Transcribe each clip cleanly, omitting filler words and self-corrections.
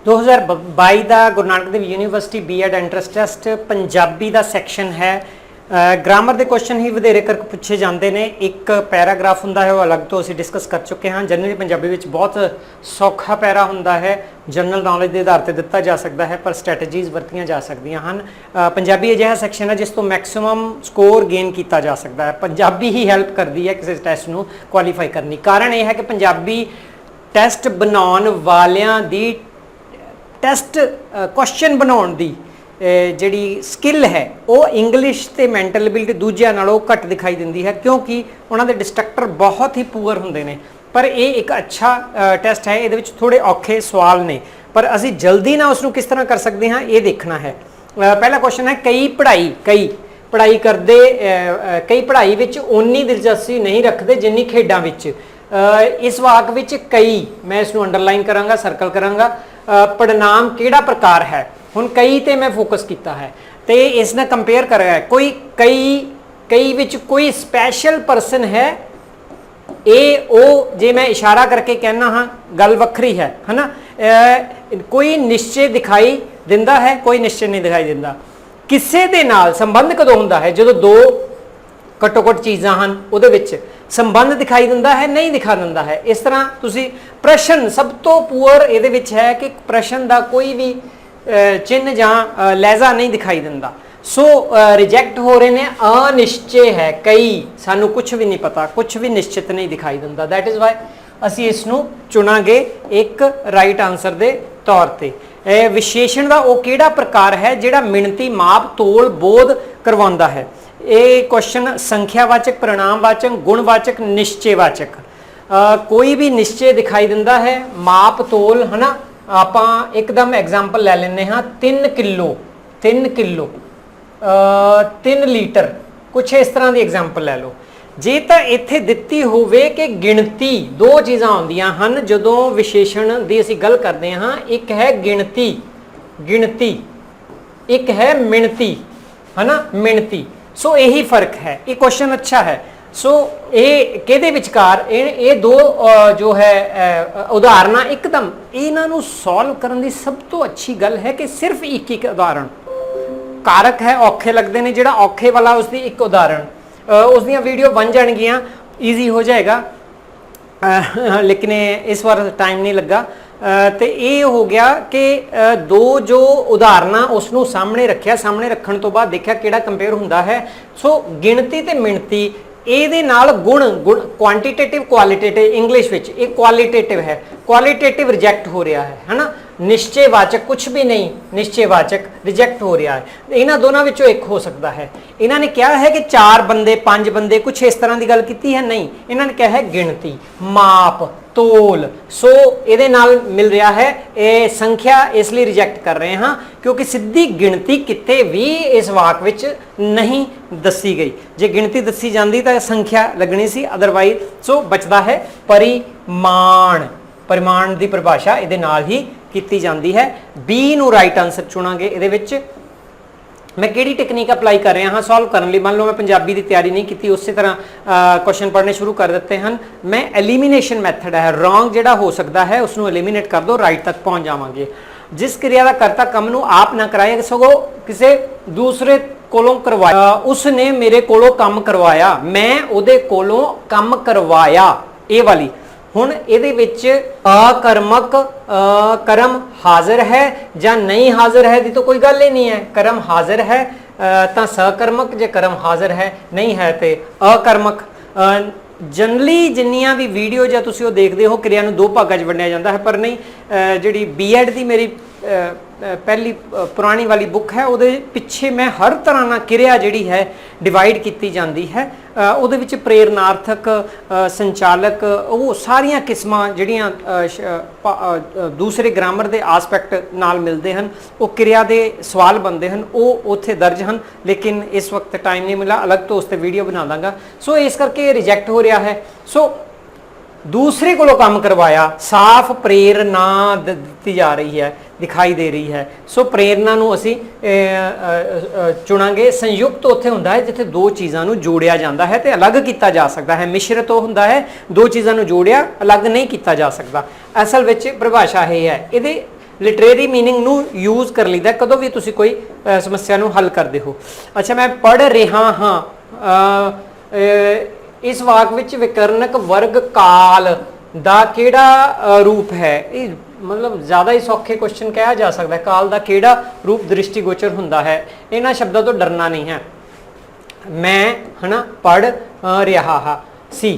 2022 ਦਾ Guru Nanak Dev university BEd entrance test Punjabi ਦਾ section ਹੈ। ਗ੍ਰਾਮਰ ਦੇ ਕੁਐਸਚਨ ਹੀ ਵਧੇਰੇ ਕਰਕੇ ਪੁੱਛੇ ਜਾਂਦੇ ਨੇ। ਇੱਕ ਪੈਰਾਗ੍ਰਾਫ ਹੁੰਦਾ ਹੈ, ਉਹ ਅਲੱਗ ਤੋਂ ਅਸੀਂ ਡਿਸਕਸ ਕਰ ਚੁੱਕੇ ਹਾਂ। ਜਨਰਲੀ ਪੰਜਾਬੀ ਵਿੱਚ ਬਹੁਤ ਸੌਖਾ ਪੈਰਾ ਹੁੰਦਾ ਹੈ, ਜਨਰਲ ਨੌਲੇਜ ਦੇ ਆਧਾਰ ਤੇ ਦਿੱਤਾ ਜਾ ਸਕਦਾ ਹੈ, ਪਰ ਸਟ੍ਰੈਟੇਜੀਜ਼ ਵਰਤੀਆਂ ਜਾ ਸਕਦੀਆਂ ਹਨ। ਪੰਜਾਬੀ ਅਜਿਹਾ ਸੈਕਸ਼ਨ ਹੈ ਜਿਸ ਤੋਂ ਮੈਕਸਿਮਮ ਸਕੋਰ ਗੇਨ ਕੀਤਾ ਜਾ ਸਕਦਾ ਹੈ। ਪੰਜਾਬੀ ਹੀ ਹੈਲਪ ਕਰਦੀ ਹੈ ਕਿਸੇ ਟੈਸਟ ਨੂੰ ਕੁਆਲੀਫਾਈ ਕਰਨੀ। ਕਾਰਨ ਇਹ ਹੈ ਕਿ ਪੰਜਾਬੀ ਟੈਸਟ ਬਣਾਉਣ ਵਾਲਿਆਂ ਦੀ ਟੈਸਟ ਕੁਐਸਚਨ ਬਣਾਉਣ ਦੀ ਜਿਹੜੀ ਸਕਿੱਲ ਹੈ ਉਹ ਇੰਗਲਿਸ਼ ਤੇ ਮੈਂਟਲ ਐਬਿਲਿਟੀ ਦੂਜਿਆਂ ਨਾਲੋਂ ਘੱਟ ਦਿਖਾਈ ਦਿੰਦੀ ਹੈ, ਕਿਉਂਕਿ ਉਹਨਾਂ ਦੇ ਡਿਸਟਰਕਟਰ ਬਹੁਤ ਹੀ ਪੂਅਰ ਹੁੰਦੇ ਨੇ। ਪਰ ਇਹ ਇੱਕ ਅੱਛਾ ਟੈਸਟ ਹੈ, ਇਹਦੇ ਵਿੱਚ ਥੋੜੇ ਔਖੇ ਸਵਾਲ ਨੇ, ਪਰ ਅਸੀਂ ਜਲਦੀ ਨਾਲ ਉਸ ਨੂੰ ਕਿਸ ਤਰ੍ਹਾਂ ਕਰ ਸਕਦੇ ਹਾਂ ਇਹ ਦੇਖਣਾ ਹੈ। ਪਹਿਲਾ ਕੁਐਸਚਨ ਹੈ ਕਈ ਪੜ੍ਹਾਈ ਕਰਦੇ ਕਈ ਪੜ੍ਹਾਈ ਵਿੱਚ ਓਨੀ ਦਿਲਚਸਪੀ ਨਹੀਂ ਰੱਖਦੇ ਜਿੰਨੀ ਖੇਡਾਂ ਵਿੱਚ। ਇਸ ਵਾਕ ਵਿੱਚ ਕਈ, ਮੈਂ ਇਸ ਨੂੰ ਅੰਡਰਲਾਈਨ ਕਰਾਂਗਾ, ਸਰਕਲ ਕਰਾਂਗਾ। ਪੜਨਾਮ ਕਿਹੜਾ ਪ੍ਰਕਾਰ ਹੈ? ਹੁਣ ਕਈ ਤੇ ਮੈਂ ਫੋਕਸ ਕੀਤਾ ਹੈ ਤੇ ਇਸ ਨਾਲ ਕੰਪੇਅਰ ਕਰਿਆ ਕੋਈ ਕਈ ਵਿੱਚ ਕੋਈ ਸਪੈਸ਼ਲ ਪਰਸਨ ਹੈ। ਇਹ ਉਹ ਜੇ ਮੈਂ ਇਸ਼ਾਰਾ ਕਰਕੇ ਕਹਿਣਾ ਹਾਂ ਗੱਲ ਵੱਖਰੀ ਹੈ ਹਨਾ। ਕੋਈ ਨਿਸ਼ਚੈ ਦਿਖਾਈ ਦਿੰਦਾ ਹੈ, ਕੋਈ ਨਿਸ਼ਚੈ ਨਹੀਂ ਦਿਖਾਈ ਦਿੰਦਾ। ਕਿਸੇ ਦੇ ਨਾਲ ਸੰਬੰਧ ਕਦੋਂ ਹੁੰਦਾ ਹੈ? ਜਦੋਂ ਦੋ ਘੱਟੋ ਘੱਟ ਚੀਜ਼ਾਂ ਹਨ, ਉਹਦੇ ਵਿੱਚ ਸੰਬੰਧ ਦਿਖਾਈ ਦਿੰਦਾ ਹੈ, ਨਹੀਂ ਦਿਖਾ ਦਿੰਦਾ ਹੈ। ਇਸ ਤਰ੍ਹਾਂ ਤੁਸੀਂ ਪ੍ਰਸ਼ਨ ਸਭ ਤੋਂ ਪੂਅਰ ਇਹਦੇ ਵਿੱਚ ਹੈ ਕਿ ਪ੍ਰਸ਼ਨ ਦਾ ਕੋਈ ਵੀ ਚਿੰਨ੍ਹ ਜਾਂ ਲਹਿਜ਼ਾ ਨਹੀਂ ਦਿਖਾਈ ਦਿੰਦਾ। ਸੋ ਰਿਜੈਕਟ ਹੋ ਰਹੇ ਨੇ। ਅਨਿਸ਼ਚੈ ਹੈ, ਕਈ ਸਾਨੂੰ ਕੁਝ ਵੀ ਨਹੀਂ ਪਤਾ, ਕੁਝ ਵੀ ਨਿਸ਼ਚਿਤ ਨਹੀਂ ਦਿਖਾਈ ਦਿੰਦਾ। ਦੈਟ ਇਜ਼ ਵਾਈ ਅਸੀਂ ਇਸ ਨੂੰ ਚੁਣਾਂਗੇ ਇੱਕ ਰਾਈਟ ਆਨਸਰ ਦੇ ਤੌਰ ਤੇ। ਵਿਸ਼ੇਸ਼ਣ ਦਾ ਉਹ ਕਿਹੜਾ ਪ੍ਰਕਾਰ ਹੈ ਜਿਹੜਾ ਮਿਣਤੀ, ਮਾਪ, ਤੋਲ, ਬੋਧ ਕਰਵਾਉਂਦਾ ਹੈ? ਇਹ ਕੁਐਸਚਨ ਸੰਖਿਆਵਾਚਕ, ਪਰਿਣਾਮਵਾਚਕ, ਗੁਣਵਾਚਕ, ਨਿਸ਼ਚੈਵਾਚਕ। ਕੋਈ ਵੀ ਨਿਸ਼ਚੈ ਦਿਖਾਈ ਦਿੰਦਾ ਹੈ, ਮਾਪ, ਤੋਲ ਹਨਾ। ਆਪਾਂ ਇੱਕਦਮ ਐਗਜ਼ਾਮਪਲ ਲੈ ਲੈਂਦੇ ਹਾਂ 3 ਕਿਲੋ 3 ਲੀਟਰ, ਕੁਛ ਇਸ ਤਰ੍ਹਾਂ ਦੀ ਐਗਜ਼ਾਮਪਲ ਲੈ ਲਓ। ਜੇ ਤਾਂ ਇੱਥੇ ਦਿੱਤੀ ਹੋਵੇ ਕਿ ਗਿਣਤੀ, ਦੋ ਚੀਜ਼ਾਂ ਆਉਂਦੀਆਂ ਹਨ ਜਦੋਂ ਵਿਸ਼ੇਸ਼ਣ ਦੀ ਅਸੀਂ ਗੱਲ ਕਰਦੇ ਹਾਂ। ਇੱਕ ਹੈ ਗਿਣਤੀ, ਇੱਕ ਹੈ ਮਿਣਤੀ ਹਨਾ, ਮਿਣਤੀ। ਸੋ ਇਹੀ ਫਰਕ ਹੈ। ਇਹ ਕੁਐਸਚਨ ਅੱਛਾ ਹੈ। ਸੋ ਇਹ ਕਿਹਦੇ ਵਿਚਕਾਰ ਇਹ ਦੋ ਜੋ ਹੈ ਉਦਾਹਰਨਾਂ ਇੱਕਦਮ ਇਹਨਾਂ ਨੂੰ ਸੋਲਵ ਕਰਨ ਦੀ ਸਭ ਤੋਂ ਅੱਛੀ ਗੱਲ ਹੈ ਕਿ ਸਿਰਫ ਇੱਕ ਉਦਾਹਰਣ। ਕਾਰਕ ਹੈ ਔਖੇ ਲੱਗਦੇ ਨੇ, ਜਿਹੜਾ ਔਖੇ ਵਾਲਾ ਉਸਦੀ ਇੱਕ ਉਦਾਹਰਣ, ਉਸ ਦੀਆਂ ਵੀਡੀਓ ਬਣ ਜਾਣਗੀਆਂ, ਈਜ਼ੀ ਹੋ ਜਾਏਗਾ। ਲੇਕਿਨ ਇਸ ਵਾਰ ਟਾਈਮ ਨਹੀਂ ਲੱਗਾ। ਤੇ ਇਹ ਹੋ ਗਿਆ ਕਿ ਦੋ ਜੋ ਉਦਾਹਰਨਾਂ ਉਸ ਨੂੰ ਸਾਹਮਣੇ ਰੱਖਿਆ, ਸਾਹਮਣੇ ਰੱਖਣ ਤੋਂ ਬਾਅਦ ਦੇਖਿਆ ਕਿਹੜਾ ਕੰਪੇਅਰ ਹੁੰਦਾ ਹੈ। ਸੋ ਗਿਣਤੀ ਤੇ ਮਿਣਤੀ, ਇਹਦੇ ਨਾਲ ਗੁਣ ਕੁਆਂਟੀਟੇਟਿਵ, ਕੁਆਲਿਟੇਟਿਵ। ਇੰਗਲਿਸ਼ ਵਿੱਚ ਇਹ ਕੁਆਲਿਟੇਟਿਵ ਹੈ, ਕੁਆਲਿਟੇਟਿਵ ਰਿਜੈਕਟ ਹੋ ਰਿਹਾ ਹੈ ਹਨਾ। ਨਿਸ਼ਚੈਵਾਚਕ ਕੁਝ ਵੀ ਨਹੀਂ, ਨਿਸ਼ਚੈਵਾਚਕ ਰਿਜੈਕਟ ਹੋ ਰਿਹਾ ਹੈ। ਇਹਨਾਂ ਦੋਨਾਂ ਵਿੱਚੋਂ ਇੱਕ ਹੋ ਸਕਦਾ ਹੈ। ਇਹਨਾਂ ਨੇ ਕਿਹਾ ਹੈ ਕਿ 4 ਬੰਦੇ 5 ਬੰਦੇ, ਕੁਝ ਇਸ ਤਰ੍ਹਾਂ ਦੀ ਗੱਲ ਕੀਤੀ ਹੈ? ਨਹੀਂ, ਇਹਨਾਂ ਨੇ ਕਿਹਾ ਹੈ ਗਿਣਤੀ, ਮਾਪ, ਤੋਲ। ਸੋ ਇਹਦੇ ਨਾਲ ਮਿਲ ਰਿਹਾ ਹੈ ਇਹ ਸੰਖਿਆ, ਇਸ ਲਈ ਰਿਜੈਕਟ ਕਰ ਰਹੇ ਹਾਂ ਕਿਉਂਕਿ ਸਿੱਧੀ ਗਿਣਤੀ ਕਿਤੇ ਵੀ ਇਸ ਵਾਕ ਵਿੱਚ ਨਹੀਂ ਦੱਸੀ ਗਈ। ਜੇ ਗਿਣਤੀ ਦੱਸੀ ਜਾਂਦੀ ਤਾਂ ਸੰਖਿਆ ਲੱਗਣੀ ਸੀ, ਅਦਰਵਾਈਜ਼। ਸੋ ਬਚਦਾ ਹੈ ਪਰਿਮਾਣ। ਪਰਿਮਾਣ ਦੀ ਪਰਿਭਾਸ਼ਾ ਇਹਦੇ ਨਾਲ ਹੀ ਕੀਤੀ ਜਾਂਦੀ ਹੈ। ਬੀ ਨੂੰ ਰਾਈਟ ਆਨਸਰ ਚੁਣਾਂਗੇ। ਇਹਦੇ ਵਿੱਚ ਮੈਂ ਕਿਹੜੀ ਟੈਕਨੀਕ ਅਪਲਾਈ ਕਰ ਰਿਹਾ ਹਾਂ ਸੋਲਵ ਕਰਨ ਲਈ? ਮੰਨ ਲਓ ਮੈਂ ਪੰਜਾਬੀ ਦੀ ਤਿਆਰੀ ਨਹੀਂ ਕੀਤੀ, ਉਸੇ ਤਰ੍ਹਾਂ ਕੁਐਸਚਨ ਪੜ੍ਹਨੇ ਸ਼ੁਰੂ ਕਰ ਦਿੱਤੇ ਹਨ। ਮੈਂ ਐਲੀਮੀਨੇਸ਼ਨ ਮੈਥਡ ਹੈ, ਰੋਂਗ ਜਿਹੜਾ ਹੋ ਸਕਦਾ ਹੈ ਉਸ ਨੂੰ ਐਲੀਮੀਨੇਟ ਕਰ ਦਿਓ, ਰਾਈਟ ਤੱਕ ਪਹੁੰਚ ਜਾਵਾਂਗੇ। ਜਿਸ ਕਿਰਿਆ ਦਾ ਕਰਤਾ ਕੰਮ ਨੂੰ ਆਪ ਨਾ ਕਰਾਏ, ਸਗੋਂ ਕਿਸੇ ਦੂਸਰੇ ਕੋਲੋਂ ਕਰਵਾਇਆ। ਉਸਨੇ ਮੇਰੇ ਕੋਲੋਂ ਕੰਮ ਕਰਵਾਇਆ, ਮੈਂ ਉਹਦੇ ਕੋਲੋਂ ਕੰਮ ਕਰਵਾਇਆ। ਇਹ ਵਾਲੀ ਹੁਣ ਇਹਦੇ ਵਿੱਚ ਅਕਰਮਕ ਕਰਮ ਹਾਜ਼ਰ ਹੈ ਜਾਂ ਨਹੀਂ ਹਾਜ਼ਰ ਹੈ ਦੀ ਤਾਂ ਕੋਈ ਗੱਲ ਹੀ ਨਹੀਂ ਹੈ। ਕਰਮ ਹਾਜ਼ਰ ਹੈ ਤਾਂ ਸਕਰਮਕ, ਜੇ ਕਰਮ ਹਾਜ਼ਰ ਹੈ ਨਹੀਂ ਹੈ ਤੇ ਅਕਰਮਕ। ਜਨਰਲੀ ਜਿੰਨੀਆਂ ਵੀ ਵੀਡੀਓ ਜਾਂ ਤੁਸੀਂ ਉਹ ਦੇਖਦੇ ਹੋ, ਕਿਰਿਆ ਨੂੰ 2 ਭਾਗਾਂ 'ਚ ਵੰਡਿਆ ਜਾਂਦਾ ਹੈ, ਪਰ ਨਹੀਂ। ਜਿਹੜੀ ਬੀਐਡ ਦੀ ਮੇਰੀ ਪਹਿਲੀ ਪੁਰਾਣੀ ਵਾਲੀ ਬੁੱਕ ਹੈ, ਉਹਦੇ ਪਿੱਛੇ ਮੈਂ ਹਰ ਤਰ੍ਹਾਂ ਨਾਲ ਕਿਰਿਆ ਜਿਹੜੀ ਹੈ ਡਿਵਾਈਡ ਕੀਤੀ ਜਾਂਦੀ ਹੈ। ਉਹਦੇ ਵਿੱਚ ਪ੍ਰੇਰਨਾਰਥਕ, ਸੰਚਾਲਕ, ਉਹ ਸਾਰੀਆਂ ਕਿਸਮਾਂ ਜਿਹੜੀਆਂ ਦੂਸਰੇ ਗ੍ਰਾਮਰ ਦੇ ਆਸਪੈਕਟ ਨਾਲ ਮਿਲਦੇ ਹਨ, ਉਹ ਕਿਰਿਆ ਦੇ ਸਵਾਲ ਬਣਦੇ ਹਨ, ਉਹ ਉੱਥੇ ਦਰਜ ਹਨ। ਲੇਕਿਨ ਇਸ ਵਕਤ ਟਾਈਮ ਨਹੀਂ ਮਿਲਾ, ਅਲੱਗ ਤੋਂ ਉਸ 'ਤੇ ਵੀਡੀਓ ਬਣਾ ਦਾਂਗਾ। ਸੋ ਇਸ ਕਰਕੇ ਰਿਜੈਕਟ ਹੋ ਰਿਹਾ ਹੈ। ਸੋ ਦੂਸਰੇ ਕੋਲੋਂ ਕੰਮ ਕਰਵਾਇਆ, ਸਾਫ਼ ਪ੍ਰੇਰਨਾ ਦਿੱਤੀ ਜਾ ਰਹੀ ਹੈ, ਦਿਖਾਈ ਦੇ ਰਹੀ ਹੈ। ਸੋ ਪ੍ਰੇਰਨਾ ਨੂੰ ਅਸੀਂ ਚੁਣਾਂਗੇ। ਸੰਯੁਕਤ ਉੱਥੇ ਹੁੰਦਾ ਹੈ ਜਿੱਥੇ ਦੋ ਚੀਜ਼ਾਂ ਨੂੰ ਜੋੜਿਆ ਜਾਂਦਾ ਹੈ ਤੇ ਅਲੱਗ ਕੀਤਾ ਜਾ ਸਕਦਾ ਹੈ। ਮਿਸ਼ਰਤ ਉਹ ਹੁੰਦਾ ਹੈ ਦੋ ਚੀਜ਼ਾਂ ਨੂੰ ਜੋੜਿਆ ਅਲੱਗ ਨਹੀਂ ਕੀਤਾ ਜਾ ਸਕਦਾ। ਅਸਲ ਵਿੱਚ ਪਰਿਭਾਸ਼ਾ ਇਹ ਹੈ। ਇਹਦੇ ਲਿਟਰੇਰੀ ਮੀਨਿੰਗ ਨੂੰ ਯੂਜ਼ ਕਰ ਲਈਦਾ ਕਦੋਂ ਵੀ ਤੁਸੀਂ ਕੋਈ ਸਮੱਸਿਆ ਨੂੰ ਹੱਲ ਕਰਦੇ ਹੋ। ਅੱਛਾ, ਮੈਂ ਪੜ੍ਹ ਰਿਹਾ ਹਾਂ, ਇਸ ਵਾਕ ਵਿੱਚ ਵਿਕਰਨਕ ਵਰਗ ਕਾਲ ਦਾ ਕਿਹੜਾ ਰੂਪ ਹੈ? ਇਹ मतलब ज़्यादा ही सौखे क्वेश्चन कहा जा सकता है। काल का किहड़ा रूप दृष्टिगोचर हुंदा है? इन्हां शब्दों तो डरना नहीं है। मैं है ना पढ़ रहा हाँ सी,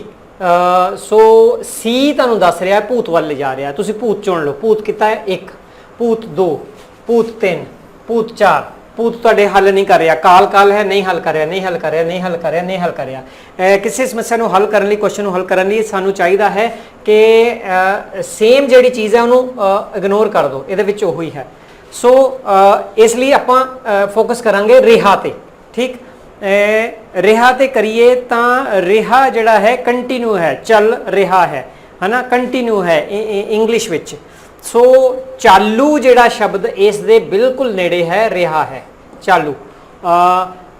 सो सी तुहानूं दस रहा भूत वाल ले जा रहा, तुसीं भूत चुन लो। भूत किता है 1, भूत 2, भूत 3, भूत 4, भूत तुहाडे हल नहीं कर रहा। काल काल है, नहीं हल कर रहा, नहीं हल कर रहा, नहीं हल कर रहा, नहीं हल कर रहा। किसी समस्या को हल करने, क्वेश्चन हल करने लिए सानू चाहिए है कि सेम जिहड़ी चीज़ है उन्होंने इग्नोर कर दो, ये वही है। सो इसलिए आपां फोकस करांगे रिहा ते। ठीक, रिहा ते करिए तां रिहा जिहड़ा है कंटिन्यू है, चल रिहा है ना, कंटिन्यू है इंग्लिश विच। सो चालू जिहड़ा शब्द इस दे बिल्कुल नेड़े है, रिहा है चालू।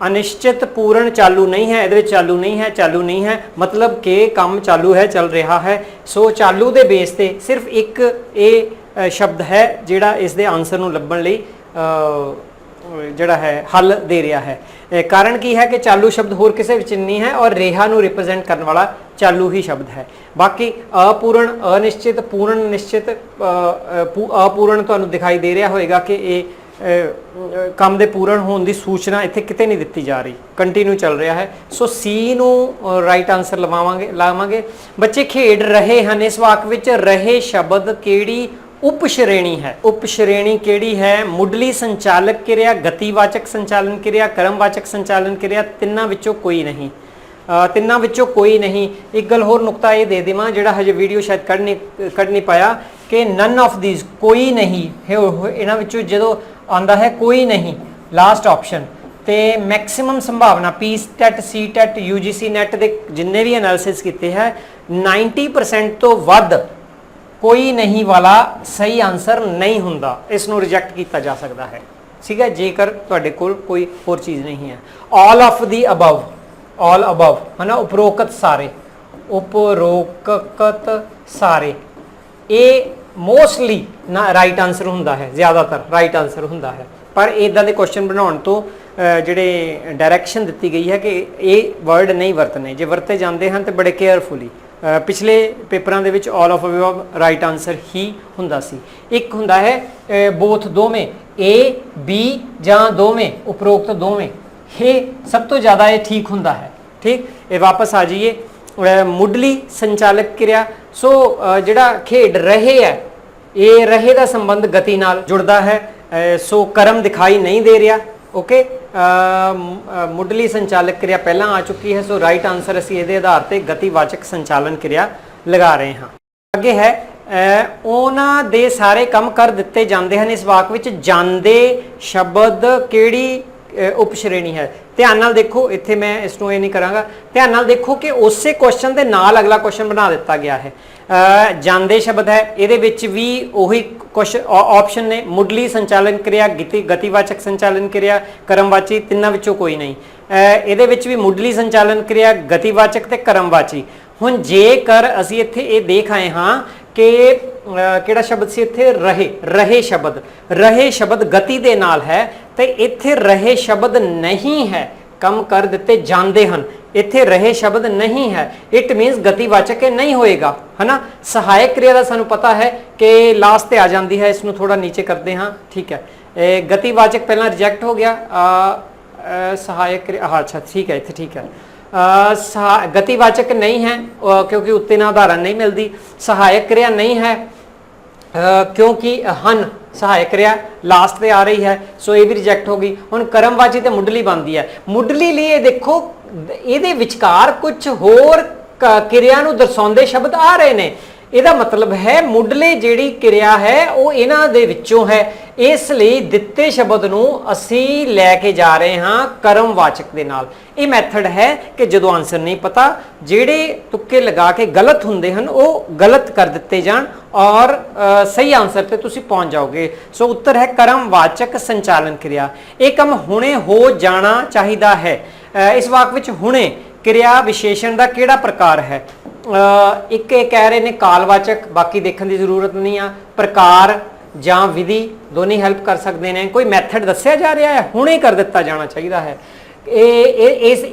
अनिश्चित पूर्ण चालू नहीं है, इहदे विच चालू नहीं है, चालू नहीं है मतलब कि काम चालू है, चल रहा है। सो चालू दे बेस ते सिर्फ एक ये शब्द है जिहड़ा इस दे आंसर नूं लभण लई जिहड़ा है हल दे रहा है। कारण की है कि चालू शब्द होर किसी विच नहीं है और रेहा नूं रिप्रजेंट करने वाला चालू ही शब्द है। बाकी अपूर्ण, अनिश्चित, पूर्ण, निश्चित, अपूर्ण तुहानूं दिखाई दे रहा होएगा कि ये काम दे पूर्ण होने की सूचना इत्थे किते नहीं दित्ती जा रही, कंटिन्यू चल रहा है। सो सी नूं राइट आंसर लावांगे। बच्चे खेड रहे हैं, इस वाक विच रहे शब्द केड़ी उप श्रेणी है? उप श्रेणी केड़ी है? मुढ़ली संचालक क्रिया, गतिवाचक संचालन क्रिया, कर्मवाचक संचालन क्रिया, तिन्हां विचों कोई नहीं। तिन्हां विचों कोई नहीं। एक गल होर नुकता ये दे देवां जिहड़ा हजे वीडियो शायद कढ़ नहीं पाया कि नन ऑफ दीज, कोई नहीं इन्हां विचों जदों आंदा है कोई नहीं लास्ट ऑप्शन, तो मैक्सिमम संभावना पी टैट, सी टैट, UGC नैट के जिन्ने भी एनालिसिस किए हैं 90% तो वध कोई नहीं वाला सही आंसर नहीं हुंदा, इसनों रिजेक्ट किया जा सकता है। ठीक है, जेकर तुहाडे कोल कोई होर चीज़ नहीं है। All of the above, all above है ना, उपरोक्त सारे, उपरोक्त सारे, ये मोस्टली ना राइट आंसर हुंदा है, ज़्यादातर राइट आंसर हुंदा है। पर इदां दे क्वेश्चन बनाउण तो जिहड़े डायरैक्शन दित्ती गई है कि ये वर्ड नहीं वरतने, जे वरते जाते हैं तो बड़े केयरफुली। पिछले पेपरां दे विच all of above right answer ही हुंदा सी। एक हुंदा है बोथ दोवें, ए बी जां दोवें, उपरोक्त दोवें, ये सब तो ज़्यादा ये ठीक हुंदा है। ठीक, ये वापस आ जाइए मुढ़ली संचालक क्रिया। सो जिहड़ा खेड रहे है, ये रहे का संबंध गति नाल जुड़दा है। सो कर्म दिखाई नहीं दे रहा। ओके, मुढ़ली संचालक क्रिया पहला आ चुकी है। सो राइट आंसर असीं इहदे आधार ते गतिवाचक संचालन क्रिया लगा रहे हैं। अगे है उन्हां दे सारे काम कर दिते जांदे हन। इस वाक विच जांदे शब्द किहड़ी उप श्रेणी है? ध्यान नाल देखो, इत्थे मैं इसनों ये नहीं करांगा। ध्यान नाल देखो कि उसे क्वेश्चन के नाल अगला क्वेश्चन बना दिता गया है। जांदे शब्द है, ये विच भी उही क्वेश्चन ऑप्शन ने, मुढ़ली संचालन क्रिया, गतिवाचक संचालन क्रिया, कर्मवाची, तिन्हां विचों कोई नहीं। ये विच भी मुढ़ली संचालन क्रिया, गतिवाचक ते कर्मवाची। हुण जेकर असीं इत्थे ये देख आए हाँ कि किहड़ा शब्द सी इत्थे? रहे, रहे शब्द, रहे शब्द गति दे नाल है, तो इत्थे रहे शब्द नहीं है, कम कर दिते जांदे हन। इत्थे रहे शब्द नहीं है, इट मीनस गतिवाचक नहीं होएगा, है ना। सहायक क्रिया का सानू पता है कि लास्ट ते आ जाती है, इसनों थोड़ा नीचे करते हाँ। ठीक है, गतिवाचक पहला रिजेक्ट हो गया। सहायक क्रिया, हाँ अच्छा ठीक है, इत्थे ठीक है। गतिवाचक नहीं है क्योंकि उत्ते ना उदाहरण नहीं मिलती। सहायक क्रिया नहीं है क्योंकि हन सहायक क्रिया लास्ट पे आ रही है, सो ये भी रिजेक्ट होगी। हुण कर्मवाची ते मुढ़ली बनती है। मुढ़ली लिए देखो ये विचकार कुछ होर क्रिया नूं दर्शाउंदे शब्द आ रहे ने, ਇਹਦਾ मतलब है मुढ़ले जिहड़ी क्रिया है वो इन्हां दे विचों है, इसलिए दिते शब्द नूं असीं लैके जा रहे हाँ कर्मवाचक दे नाल। ये मैथड है कि जदों आंसर नहीं पता, जिहड़े तुक्के लगा के गलत हुंदे हन वो गलत कर दिते जाण और सही आंसर ते तुसीं पहुंच जाओगे। सो उत्तर है कर्मवाचक संचालन क्रिया। ये काम हुणे हो जाना चाहिदा है। इस वाक विच हुणे क्रिया विशेषण का किहड़ा प्रकार है? एक कह रहे ने कालवाचक, बाकी देखने की जरूरत नहीं आ। प्रकार ਜਾਂ ਵਿਧੀ ਦੋਨੇ ਹੈਲਪ ਕਰ ਸਕਦੇ ਨੇ। ਕੋਈ ਮੈਥਡ ਦੱਸਿਆ ਜਾ ਰਿਹਾ ਹੈ, ਹੁਣੇ ਕਰ ਦਿੱਤਾ ਜਾਣਾ ਚਾਹੀਦਾ ਹੈ।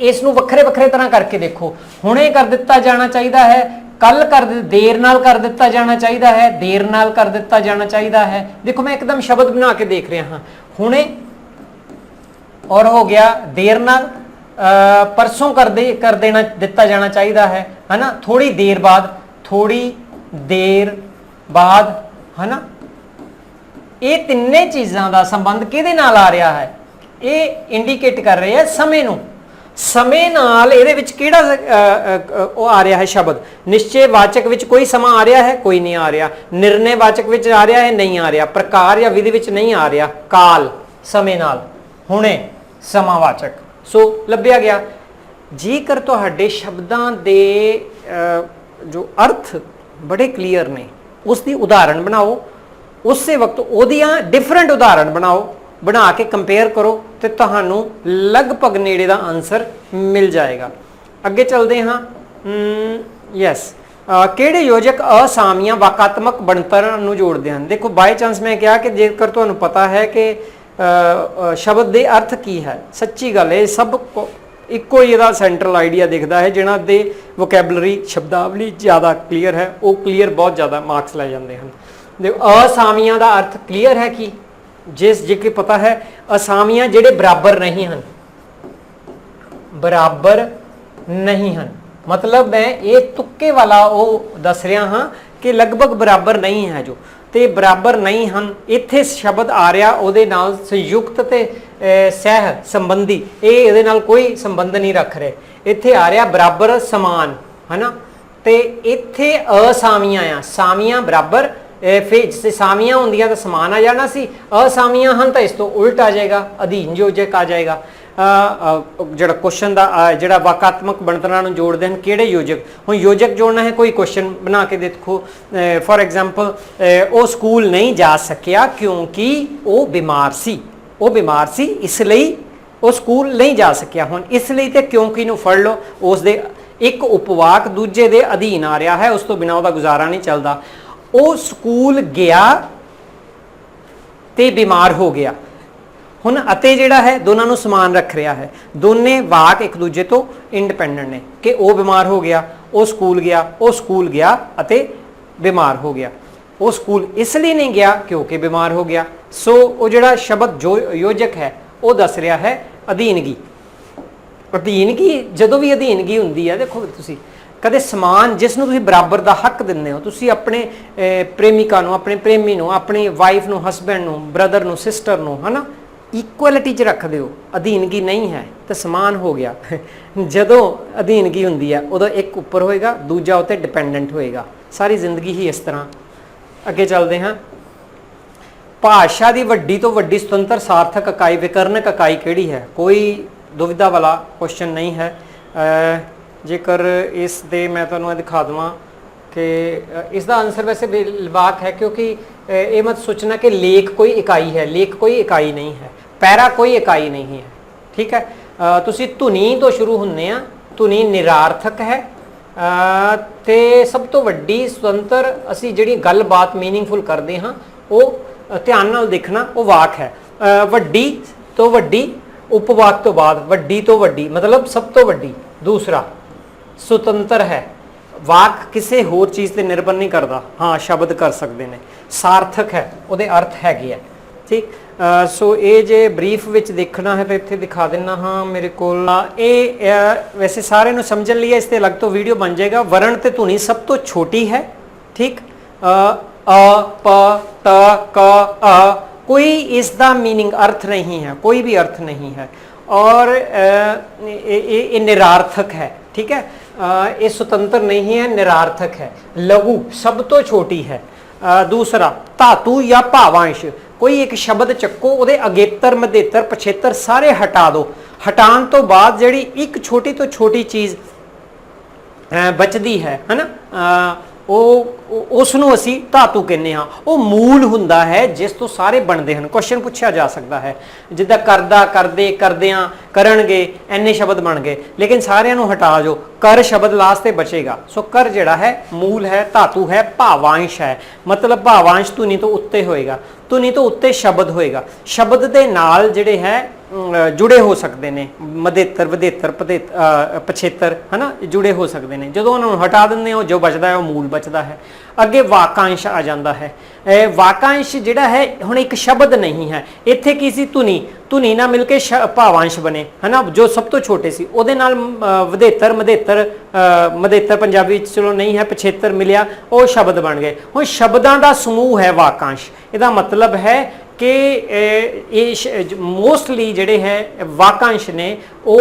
ਇਸ ਨੂੰ ਵੱਖਰੇ ਵੱਖਰੇ ਤਰ੍ਹਾਂ ਕਰਕੇ ਦੇਖੋ, ਹੁਣੇ ਕਰ ਦਿੱਤਾ ਜਾਣਾ ਚਾਹੀਦਾ ਹੈ, ਕੱਲ ਦੇਰ ਨਾਲ ਕਰ ਦਿੱਤਾ ਜਾਣਾ ਚਾਹੀਦਾ ਹੈ, ਦੇਰ ਨਾਲ ਕਰ ਦਿੱਤਾ ਜਾਣਾ ਚਾਹੀਦਾ ਹੈ। ਦੇਖੋ ਮੈਂ ਇੱਕਦਮ ਸ਼ਬਦ ਬਣਾ ਕੇ ਦੇਖ ਰਿਹਾ ਹਾਂ, ਹੁਣੇ ਔਰ ਹੋ ਗਿਆ ਦੇਰ ਨਾਲ, परसों कर देना दिता जाना चाहिए है ना, थोड़ी देर बाद है ना। ये तिन्ने चीज़ों का संबंध किहदे नाल आ रहा है, ये इंडिकेट कर रहे हैं समय नूं। समय नाल इहदे विच किहड़ा आ रहा है शब्द, निश्चयवाचक विच कोई समा आ रहा है, कोई नहीं आ रहा। निर्णयवाचक विच आ रहा है, नहीं आ रहा। प्रकार या विधि विच नहीं आ रहा। काल समय नाल, हुणे समावाचक। सो लभ्या गया। जेकर तुहाडे शब्दां दे जो अर्थ बड़े क्लीयर ने, उसकी उदाहरण बनाओ, उस वक्त ओदियां डिफरेंट उदाहरण बनाओ, बना के कंपेयर करो तो तुहानू लगभग नेड़े का आंसर मिल जाएगा। अगे चलते हाँ। यस, किहड़े योजक असामियां वाकात्मक बनतर नूं जोड़ते हैं। देखो बाय चांस मैं कहा कि जेकर तुहानू पता है कि शब्द के अर्थ की है, सच्ची गल है, सब इको ही इहदा सेंट्रल आइडिया दिखता है। जिन्हां दे वोकैबलरी शब्दावली ज़्यादा क्लीयर है, वो क्लीयर बहुत ज़्यादा मार्क्स लै जाते हैं। देखो असामियां का अर्थ क्लीयर है कि जे कि पता है असामियां जिहड़े बराबर नहीं हैं, बराबर नहीं हैं, मतलब मैं ये तुक्के वाला वो दस रहा हाँ कि लगभग बराबर नहीं है। जो ते बराबर नहीं हैं, इत्थे शब्द आ रहा उहदे नाल संयुक्त ते सह संबंधी, ये नाल कोई संबंध नहीं रख रहे। इत्थे आ रहा बराबर समान है ना, ते इत्थे असामियां आ, सामियां बराबर, फिर जिसे सामियां होंदियां तो समान आ जाना सी, असामियां हैं तो इस तो उल्ट आ जाएगा, अधीन योजक आ जाएगा। जोड़ा क्वेश्चन का जोड़ा वाकात्मक बनतरां नूं जोड़ते हैं किहड़े योजक, हुण योजक जोड़ना है, कोई क्वेश्चन बना के देखो। फॉर एग्जाम्पल वो स्कूल नहीं जा सकिया क्योंकि वो बीमार सी, वो बीमार सी इसलिए वो स्कूल नहीं जा सकिया। हुण इसलिए तो क्योंकि नूं फड़ लो, उस दे एक उपवाक दूजे दे अधीन आ रहा है, उस तो बिना उसका गुजारा नहीं चलता। वो स्कूल गया ते बीमार हो गया। हुण अते जिहड़ा है दोनों नूं समान रख रहा है, दोने वाक एक दूजे तो इंडिपेंडेंट ने कि वो बीमार हो गया, वो स्कूल गया, वो स्कूल गया अते बीमार हो गया। वो स्कूल इसलिए नहीं गया क्योंकि बीमार हो गया। सो वो जिहड़ा शब्द जो योजक है वो दस रहा है अधीनगी। अधीनगी जदों भी अधीनगी हुंदी है, देखो तुसीं कदे समान जिसनूं तुसीं बराबर दा हक दिंदे हो, तुसीं अपने प्रेमिका नूं, अपने प्रेमी नूं, अपनी वाइफ नूं, हसबैंड नूं, ब्रदर नूं, सिस्टर नूं, है ना, इक्वलिटी च रख दो। अधीनगी नहीं है तो समान हो गया। जदों अधीनगी हुंदी है उदों एक उपर होएगा, दूजा उत्ते डिपेंडेंट होएगा। सारी जिंदगी ही इस तरह। अगे चलते हैं। भाषा की वड्डी तो वड्डी स्वतंत्र सार्थक इकाई विकरणक इकाई किहड़ी है? कोई दुविधा वाला क्वेश्चन नहीं है। जेकर इस दे मैं तुहानूं दिखा देवां कि इसका आंसर वैसे बेलवाक है, क्योंकि ये मत सोचना कि लेख कोई इकाई है, लेख कोई इकाई नहीं है, पैरा कोई इकाई नहीं है। ठीक है, तुसी धुनी तो शुरू होंदे आ, धुनी निरार्थक है ते सब तो वड्डी स्वतंत्र असी जिहड़ी गलबात मीनिंगफुल करते हाँ वो ध्यान नाल देखना वो वाक है। वड्डी तो वड्डी, उपवाक तो बाद, वड्डी तो वड्डी मतलब सब तो वड्डी। दूसरा स्वतंत्र है, वाक किसी होर चीज़ पर निर्भर नहीं करता। हाँ शब्द कर सकते हैं। सार्थक है, उहदे अर्थ हैगे है। ठीक, सो ये जे ब्रीफ विच देखना है तो इत्थे दिखा देना। हाँ मेरे कोल ये वैसे सारे नूं समझण लई इस ते अलग तो वीडियो बन जाएगा। वर्ण ते धुनी सब तो छोटी है। ठीक, अ प त क अ, कोई इसका मीनिंग अर्थ नहीं है, कोई भी अर्थ नहीं है। और ये निरार्थक है। ठीक है, ये स्वतंत्र नहीं है, निरार्थक है। लघु सब तो छोटी है। दूसरा धातु या भावांश, कोई एक शब्द चक्को, उहदे अगेतर मध्येतर पछेतर सारे हटा दो। हटान तो बाद जिहड़ी एक छोटी तो छोटी चीज़ बचती है ना, ਉਸ ਨੂੰ ਅਸੀਂ ਧਾਤੂ ਕਹਿੰਦੇ ਹਾਂ। ਉਹ ਮੂਲ ਹੁੰਦਾ ਹੈ ਜਿਸ ਤੋਂ ਸਾਰੇ ਬਣਦੇ ਹਨ। ਕੁਐਸਚਨ ਪੁੱਛਿਆ ਜਾ ਸਕਦਾ ਹੈ ਜਿੱਦਾਂ ਕਰਦਾ, ਕਰਦੇ, ਕਰਦਿਆਂ, ਕਰਨਗੇ, ਐਨੇ ਸ਼ਬਦ ਬਣ ਗਏ, ਲੇਕਿਨ ਸਾਰਿਆਂ ਨੂੰ ਹਟਾ ਜੋ, ਕਰ ਸ਼ਬਦ ਲਾਸਟ ਤੇ ਬਚੇਗਾ। ਸੋ ਕਰ ਜਿਹੜਾ ਹੈ ਮੂਲ ਹੈ, ਧਾਤੂ ਹੈ, ਭਾਵਾਂਸ਼ ਹੈ, ਮਤਲਬ ਭਾਵਾਂਸ਼ ਧੁਨੀ ਤੋਂ ਉੱਤੇ ਹੋਏਗਾ, ਧੁਨੀ ਤੋਂ ਉੱਤੇ ਸ਼ਬਦ ਹੋਏਗਾ। ਸ਼ਬਦ ਦੇ ਨਾਲ ਜਿਹੜੇ ਹੈ जुड़े हो सकते हैं, मधेतर, वधेतर, पछेतर है ना, जुड़े हो सकते हैं। जो उन्होंने हटा देंगे हो जो बचता है वो मूल बचता है। अगे वाकांश आ जाता है। वाकांश जिहड़ा है हुण एक शब्द नहीं है, इत्थे की सी धुनी, धुनी ना मिल के भावांश बने है ना, जो सब तो छोटे सी उहदे नाल वधेतर, मधेतर, मधेतर पंजाबी चलो नहीं है, पछेतर मिलिया वो शब्द बन गए। हुण शब्दां दा समूह है वाकांश। इहदा मतलब है कि मोस्टली जिहड़े है वाकांश ने वो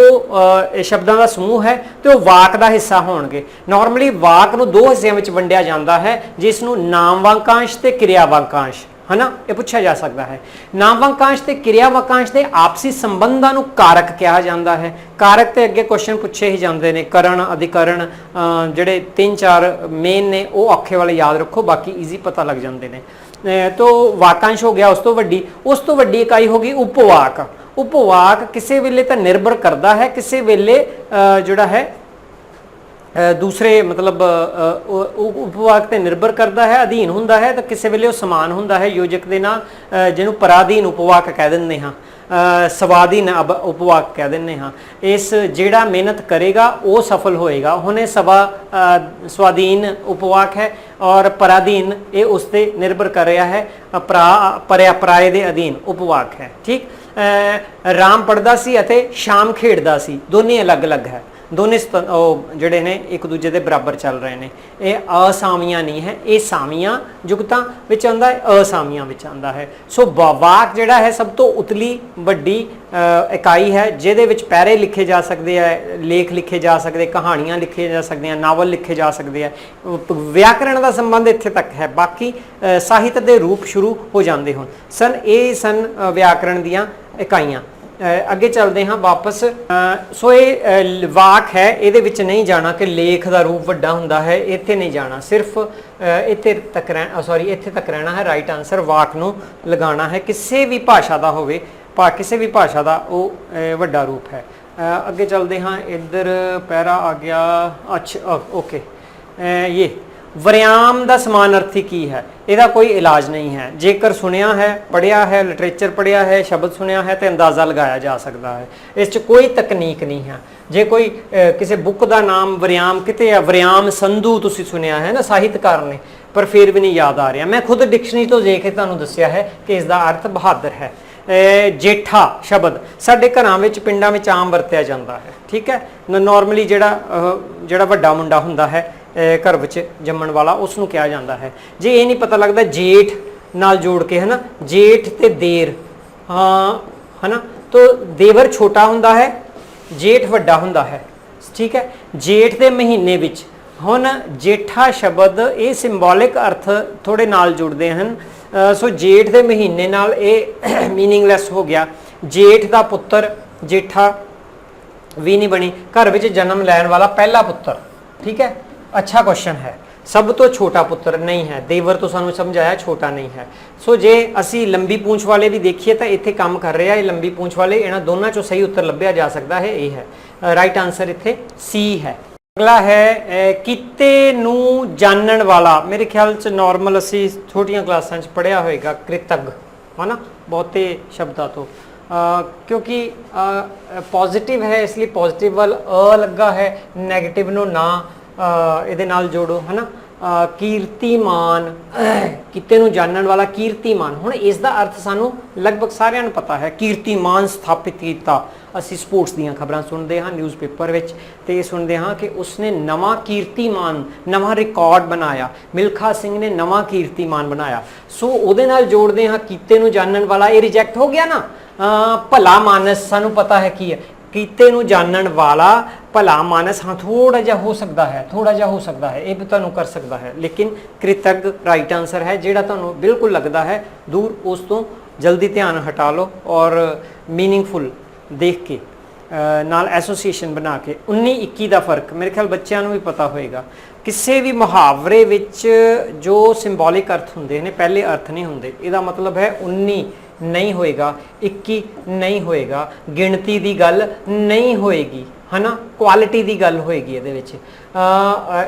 शब्दां दा समूह है तो वाक का हिस्सा होणगे। नॉर्मली वाक नूं दो हिस्सिਆਂ ਵਿੱਚ ਵੰਡਿਆ ਜਾਂਦਾ है, जिस नूं नाम वाकांश ते क्रिया वाकांश है ना, ये पूछा जा सकता है। नाम वाकांश ते क्रिया वाकांश के आपसी संबंधां नूं कारक कहा जाता है। कारक ते अगे क्वेश्चन पूछे ही जाते हैं। करण, अधिकरण, जिहड़े 3-4 मेन ने वो औखे वाले याद रखो, बाकी ईजी पता लग जाते हैं। तो वाकांश हो गया, उस तो वड्डी इकाई होगी उपवाक। उपवाक किसी वेले तो निर्भर करता है, किसी वेले जोड़ा है दूसरे मतलब उपवाक ते निर्भर करता है, अधीन हुंदा है, तो किसी वेले समान हुंदा है योजक दे नाल, जिन्हों पराधीन उपवाक कह दिंदे हां, स्वाधीन उपवाक कह दिंदे हां। इस जिहड़ा मेहनत करेगा वो सफल होएगा। हुणे स्वाधीन उपवाक है और पराधीन ये उस पर निर्भर कर रहा है, पराए दे अधीन उपवाक है। ठीक, राम पढ़दा सी अते शाम खेडदा सी, दोने अलग अलग है, दोने जोड़े ने एक दूजे के बराबर चल रहे हैं। ये असामियां नहीं है, ये सामियां जुगतां विच आंदा है, असामियां विच आंदा है। सो वाक जिहड़ा है सब तो उतली वड्डी इकाई है, जिहदे विच पैरे लिखे जा सकते हैं, लेख लिखे जा सकते, कहानियां लिखे जा सकते हैं, नावल लिखे जा सकते हैं। व्याकरण का संबंध इत्थे तक है, बाकी साहित्य के रूप शुरू हो जाते होण सन। ये सन व्याकरण दीयां इकाइयां। अगे चलते हाँ वापस। सो ये वाक है, ये नहीं जाना कि लेख का रूप वड्डा हुंदा है, इत्थे नहीं जाना, सिर्फ इत्थे तक इत्थे तक रहना है। राइट आंसर वाक नूं लगाना है, किसी भी भाषा का होवे, किसी भी भाषा का वो वड्डा रूप है। अगे चलते हाँ, इधर पैरा आ गया। अच्छा ओके, ये वरियाम का समानार्थी की है, इसका कोई इलाज नहीं है। जेकर सुनिया है, पढ़िया है, लिटरेचर पढ़िया है, शब्द सुनिया है तो अंदाज़ा लगाया जा सकता है, इस कोई तकनीक नहीं है। जे कोई किसी बुक का नाम वरियाम किते है, वरियाम संधू तुसी सुनिया है ना साहित्यकार ने, पर फिर भी नहीं याद आ रहा। मैं खुद डिक्शनरी तो देख के तुहानूं दस्सिया है कि इसका अर्थ बहादुर है। जेठा शब्द साडे घरां विच पिंडां विच आम वरतिया जाता है। ठीक है, नॉर्मली जिहड़ा वड्डा मुंडा हुंदा है घर विच जम्मण वाला, उसनूं कहा जाता है। जे ये नहीं पता लगता जेठ नाल जोड़ के है ना, जेठ ते देर, हाँ है ना, तो देवर छोटा हुंदा है, जेठ वड्डा हुंदा है। ठीक है, जेठ के महीने विच हुण जेठा शब्द ये सिंबॉलिक अर्थ थोड़े नाल जुड़ते हैं। सो जेठ के महीने नाल ये मीनिंगलैस हो गया। जेठ का पुत्र जेठा भी नहीं बनी, घर विच जन्म लैण वाला पहला पुत्र। ठीक है, अच्छा क्वेश्चन है। सब तो छोटा पुत्र नहीं है, देवर तो सानू समझाया छोटा नहीं है। सो जे असी लंबी पूंछ वाले भी देखिए तो इत्थे काम कर रहे हैं लंबी पूंछ वाले, इन्हां दोनों चों सही उत्तर लभ्या जा सकता है, ये है राइट आंसर इत्थे सी है। अगला है किते नूं जानण वाला। मेरे ख्याल च नॉर्मल असी छोटियां क्लासां च पढ़िया होएगा कृतज्ञ है ना, बहुते शब्दां तो क्योंकि पॉजिटिव है इसलिए पॉजिटिव वाल अ लगा है, नैगेटिव नूं ना ਇਹਦੇ ਨਾਲ जोड़ो है ना। कीर्तिमान, किते नूं जानण वाला कीर्तिमान। हुण इस दा अर्थ सानू लगभग सारिਆਂ ਨੂੰ पता है। कीर्तिमान स्थापित किया, असी स्पोर्ट्स दीयां खबरां सुनते हाँ न्यूज़पेपर विच ते सुनते हाँ कि उसने नवा कीर्तिमान, नवा रिकॉर्ड बनाया, मिल्खा सिंह ने नवा कीर्तिमान बनाया। सो उहदे नाल जोड़ते हाँ कीते नूं जानण वाला, ये रिजैक्ट हो गया ना। भला मानस सानू पता है की है, कीते नूं जानण वाला भला मानस, हाँ थोड़ा जा हो सकता है, थोड़ा जा हो सकता है, ये भी तुहानूं कर सकता है, लेकिन कृतज्ञ राइट आंसर है। जिहड़ा तुहानूं बिल्कुल लगता है दूर, उस तो जल्दी ध्यान हटा लो और मीनिंगफुल देख के। ਨਾਲ ਐਸੋਸੀਏਸ਼ਨ ਬਣਾ ਕੇ 19 21 ਦਾ ਫਰਕ ਮੇਰੇ ਖਿਆਲ ਬੱਚਿਆਂ ਨੂੰ ਵੀ ਪਤਾ ਹੋਏਗਾ। ਕਿਸੇ ਵੀ ਮੁਹਾਵਰੇ ਵਿੱਚ ਜੋ ਸਿੰਬੋਲਿਕ ਅਰਥ ਹੁੰਦੇ ਨੇ ਪਹਿਲੇ ਅਰਥ ਨਹੀਂ ਹੁੰਦੇ। ਇਹਦਾ ਮਤਲਬ ਹੈ 19 ਨਹੀਂ ਹੋਏਗਾ, 21 ਨਹੀਂ ਹੋਏਗਾ, ਗਿਣਤੀ ਦੀ ਗੱਲ ਨਹੀਂ ਹੋਏਗੀ, ਹੈ ਨਾ, ਕੁਆਲਿਟੀ ਦੀ ਗੱਲ ਹੋਏਗੀ ਇਹਦੇ ਵਿੱਚ।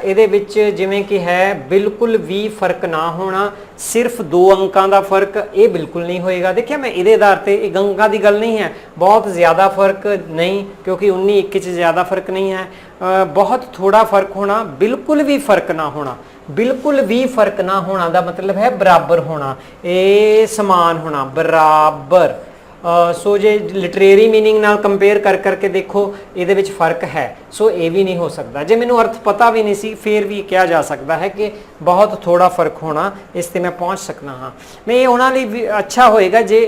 ਇਹਦੇ ਵਿੱਚ ਜਿਵੇਂ ਕਿ ਹੈ ਬਿਲਕੁਲ ਵੀ ਫਰਕ ਨਾ ਹੋਣਾ, ਸਿਰਫ 2 ਅੰਕਾਂ ਦਾ ਫਰਕ, ਇਹ ਬਿਲਕੁਲ ਨਹੀਂ ਹੋਏਗਾ। ਦੇਖਿਆ ਮੈਂ ਇਹਦੇ ਆਧਾਰ ਤੇ, ਇਹ ਅੰਕਾਂ ਦੀ ਗੱਲ ਨਹੀਂ ਹੈ, ਬਹੁਤ ਜ਼ਿਆਦਾ ਫਰਕ ਨਹੀਂ, ਕਿਉਂਕਿ 19 21 ਚ ਜ਼ਿਆਦਾ ਫਰਕ ਨਹੀਂ ਹੈ। ਬਹੁਤ ਥੋੜਾ ਫਰਕ ਹੋਣਾ, ਬਿਲਕੁਲ ਵੀ ਫਰਕ ਨਾ ਹੋਣਾ। ਬਿਲਕੁਲ ਵੀ ਫਰਕ ਨਾ ਹੋਣਾ ਦਾ ਮਤਲਬ ਹੈ ਬਰਾਬਰ ਹੋਣਾ, ਇਹ ਸਮਾਨ ਹੋਣਾ, ਬਰਾਬਰ। ਸੋ ਜੇ ਲਿਟਰੇਰੀ ਮੀਨਿੰਗ ਨਾਲ ਕੰਪੇਅਰ ਕਰ ਕਰਕੇ ਦੇਖੋ ਇਹਦੇ ਵਿੱਚ ਫਰਕ ਹੈ, ਸੋ ਇਹ ਵੀ ਨਹੀਂ ਹੋ ਸਕਦਾ। ਜੇ ਮੈਨੂੰ ਅਰਥ ਪਤਾ ਵੀ ਨਹੀਂ ਸੀ ਫਿਰ ਵੀ ਕਿਹਾ ਜਾ ਸਕਦਾ ਹੈ ਕਿ ਬਹੁਤ ਥੋੜਾ ਫਰਕ ਹੋਣਾ, ਇਸ ਤੇ ਮੈਂ ਪਹੁੰਚ ਸਕਦਾ ਹਾਂ। ਮੈਂ ਇਹ ਉਹਨਾਂ ਲਈ ਵੀ ਅੱਛਾ ਹੋਏਗਾ ਜੇ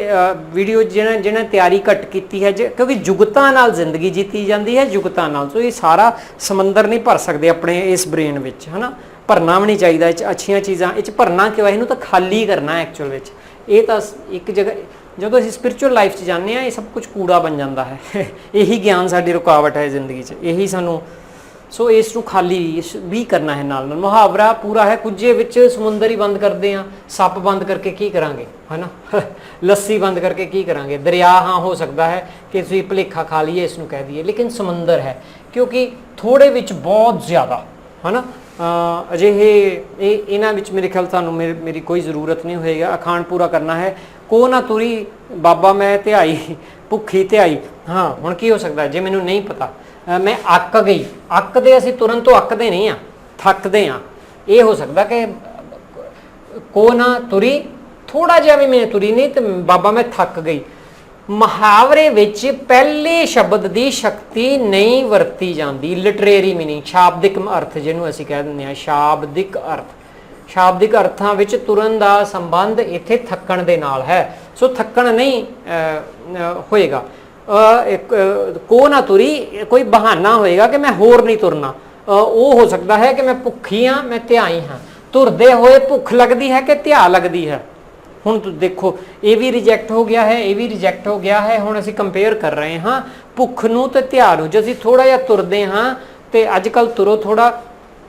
ਵੀਡੀਓ ਜਿਹਨਾਂ ਤਿਆਰੀ ਘੱਟ ਕੀਤੀ ਹੈ, ਕਿਉਂਕਿ ਜੁਗਤਾਂ ਨਾਲ ਜ਼ਿੰਦਗੀ ਜੀਤੀ ਜਾਂਦੀ ਹੈ, ਜੁਗਤਾਂ ਨਾਲ। ਸੋ ਇਹ ਸਾਰਾ ਸਮੁੰਦਰ ਨਹੀਂ ਭਰ ਸਕਦੇ ਆਪਣੇ ਇਸ ਬ੍ਰੇਨ ਵਿੱਚ, ਹੈ ਨਾ, ਭਰਨਾ ਵੀ ਨਹੀਂ ਚਾਹੀਦਾ। ਇਹ 'ਚ ਅੱਛੀਆਂ ਚੀਜ਼ਾਂ ਇਹ 'ਚ ਭਰਨਾ ਕਿਉਂ, ਇਹਨੂੰ ਤਾਂ ਖਾਲੀ ਕਰਨਾ ਐਕਚੁਅਲ ਵਿੱਚ। ਇਹ ਤਾਂ ਇੱਕ ਜਗ੍ਹਾ ਜਦੋਂ ਅਸੀਂ ਸਪਿਰਚੁਅਲ ਲਾਈਫ 'ਚ ਜਾਂਦੇ ਹਾਂ ਇਹ ਸਭ ਕੁਝ ਕੂੜਾ ਬਣ ਜਾਂਦਾ ਹੈ। ਇਹੀ ਗਿਆਨ ਸਾਡੀ ਰੁਕਾਵਟ ਹੈ ਜ਼ਿੰਦਗੀ 'ਚ, ਇਹੀ ਸਾਨੂੰ। ਸੋ ਇਸ ਨੂੰ ਖਾਲੀ ਵੀ ਕਰਨਾ ਹੈ ਨਾਲ ਨਾਲ। ਮੁਹਾਵਰਾ ਪੂਰਾ ਹੈ, ਕੁਝੇ ਵਿੱਚ ਸਮੁੰਦਰ ਹੀ ਬੰਦ ਕਰਦੇ ਹਾਂ, ਸੱਪ ਬੰਦ ਕਰਕੇ ਕੀ ਕਰਾਂਗੇ, ਹੈ ਨਾ, ਲੱਸੀ ਬੰਦ ਕਰਕੇ ਕੀ ਕਰਾਂਗੇ। ਦਰਿਆ ਹਾਂ ਹੋ ਸਕਦਾ ਹੈ ਕਿ ਤੁਸੀਂ ਭੁਲੇਖਾ ਖਾ ਲਈਏ ਇਸ ਨੂੰ ਕਹਿ ਦਈਏ, ਲੇਕਿਨ ਸਮੁੰਦਰ ਹੈ ਕਿਉਂਕਿ ਥੋੜੇ ਵਿੱਚ ਬਹੁਤ ਜ਼ਿਆਦਾ, ਹੈ ਨਾ। ਅਜਿਹੇ ਇਹਨਾਂ ਵਿੱਚ ਮੇਰੇ ਖਿਆਲ ਤੁਹਾਨੂੰ ਮੇਰੀ ਕੋਈ ਜ਼ਰੂਰਤ ਨਹੀਂ ਹੋਏਗਾ। ਅਖਾਣ ਪੂਰਾ ਕਰਨਾ ਹੈ, ਕੋ ਨਾ ਤੁਰੀ ਬਾਬਾ ਮੈਂ ਧਿਆਈ, ਭੁੱਖੀ ਧਿਆਈ। ਹਾਂ ਹੁਣ ਕੀ ਹੋ ਸਕਦਾ ਜੇ ਮੈਨੂੰ ਨਹੀਂ ਪਤਾ, ਮੈਂ ਅੱਕ ਗਈ। ਅੱਕਦੇ ਅਸੀਂ ਤੁਰਨ ਤੋਂ ਅੱਕਦੇ ਨਹੀਂ ਆ, ਥੱਕਦੇ ਆ। ਇਹ ਹੋ ਸਕਦਾ ਕਿ ਕੋ ਨਾ ਤੁਰੀ, ਥੋੜਾ ਜਿਹਾ ਵੀ ਮੈਂ ਤੁਰੀ ਨਹੀਂ ਤੇ ਬਾਬਾ ਮੈਂ ਥੱਕ ਗਈ। ਮੁਹਾਵਰੇ ਵਿੱਚ ਪਹਿਲੇ ਸ਼ਬਦ ਦੀ ਸ਼ਕਤੀ ਨਹੀਂ ਵਰਤੀ ਜਾਂਦੀ। ਲਿਟਰੇਰੀ ਮੀਨਿੰਗ, ਸ਼ਾਬਦਿਕ ਅਰਥ ਜਿਹਨੂੰ ਅਸੀਂ ਕਹਿ ਦਿੰਦੇ ਹਾਂ, ਸ਼ਾਬਦਿਕ ਅਰਥ। ਸ਼ਾਬਦਿਕ ਅਰਥਾਂ ਵਿੱਚ ਤੁਰਨ ਦਾ ਸੰਬੰਧ ਇੱਥੇ ਥੱਕਣ ਦੇ ਨਾਲ ਹੈ। ਸੋ ਥੱਕਣ ਨਹੀਂ ਹੋਏਗਾ। ਕੋ ਨਾ ਤੁਰੀ ਕੋਈ ਬਹਾਨਾ ਹੋਏਗਾ ਕਿ ਮੈਂ ਹੋਰ ਨਹੀਂ ਤੁਰਨਾ। ਉਹ ਹੋ ਸਕਦਾ ਹੈ ਕਿ ਮੈਂ ਭੁੱਖੀ ਹਾਂ, ਮੈਂ ਧਿਆਈ ਹਾਂ। ਤੁਰਦੇ ਹੋਏ ਭੁੱਖ ਲੱਗਦੀ ਹੈ ਕਿ ਧਿਆ ਲੱਗਦੀ ਹੈ। ਹੁਣ ਤੁਸੀਂ ਦੇਖੋ ਇਹ ਵੀ ਰਿਜੈਕਟ ਹੋ ਗਿਆ ਹੈ, ਇਹ ਵੀ ਰਿਜੈਕਟ ਹੋ ਗਿਆ ਹੈ। ਹੁਣ ਅਸੀਂ ਕੰਪੇਅਰ ਕਰ ਰਹੇ ਹਾਂ ਭੁੱਖ ਨੂੰ ਤੇ ਧਿਆ ਨੂੰ। ਜੇ ਅਸੀਂ ਥੋੜਾ ਜਿਹਾ ਤੁਰਦੇ ਹਾਂ ਤੇ ਅੱਜ ਕੱਲ੍ਹ ਤੁਰੋ ਥੋੜਾ,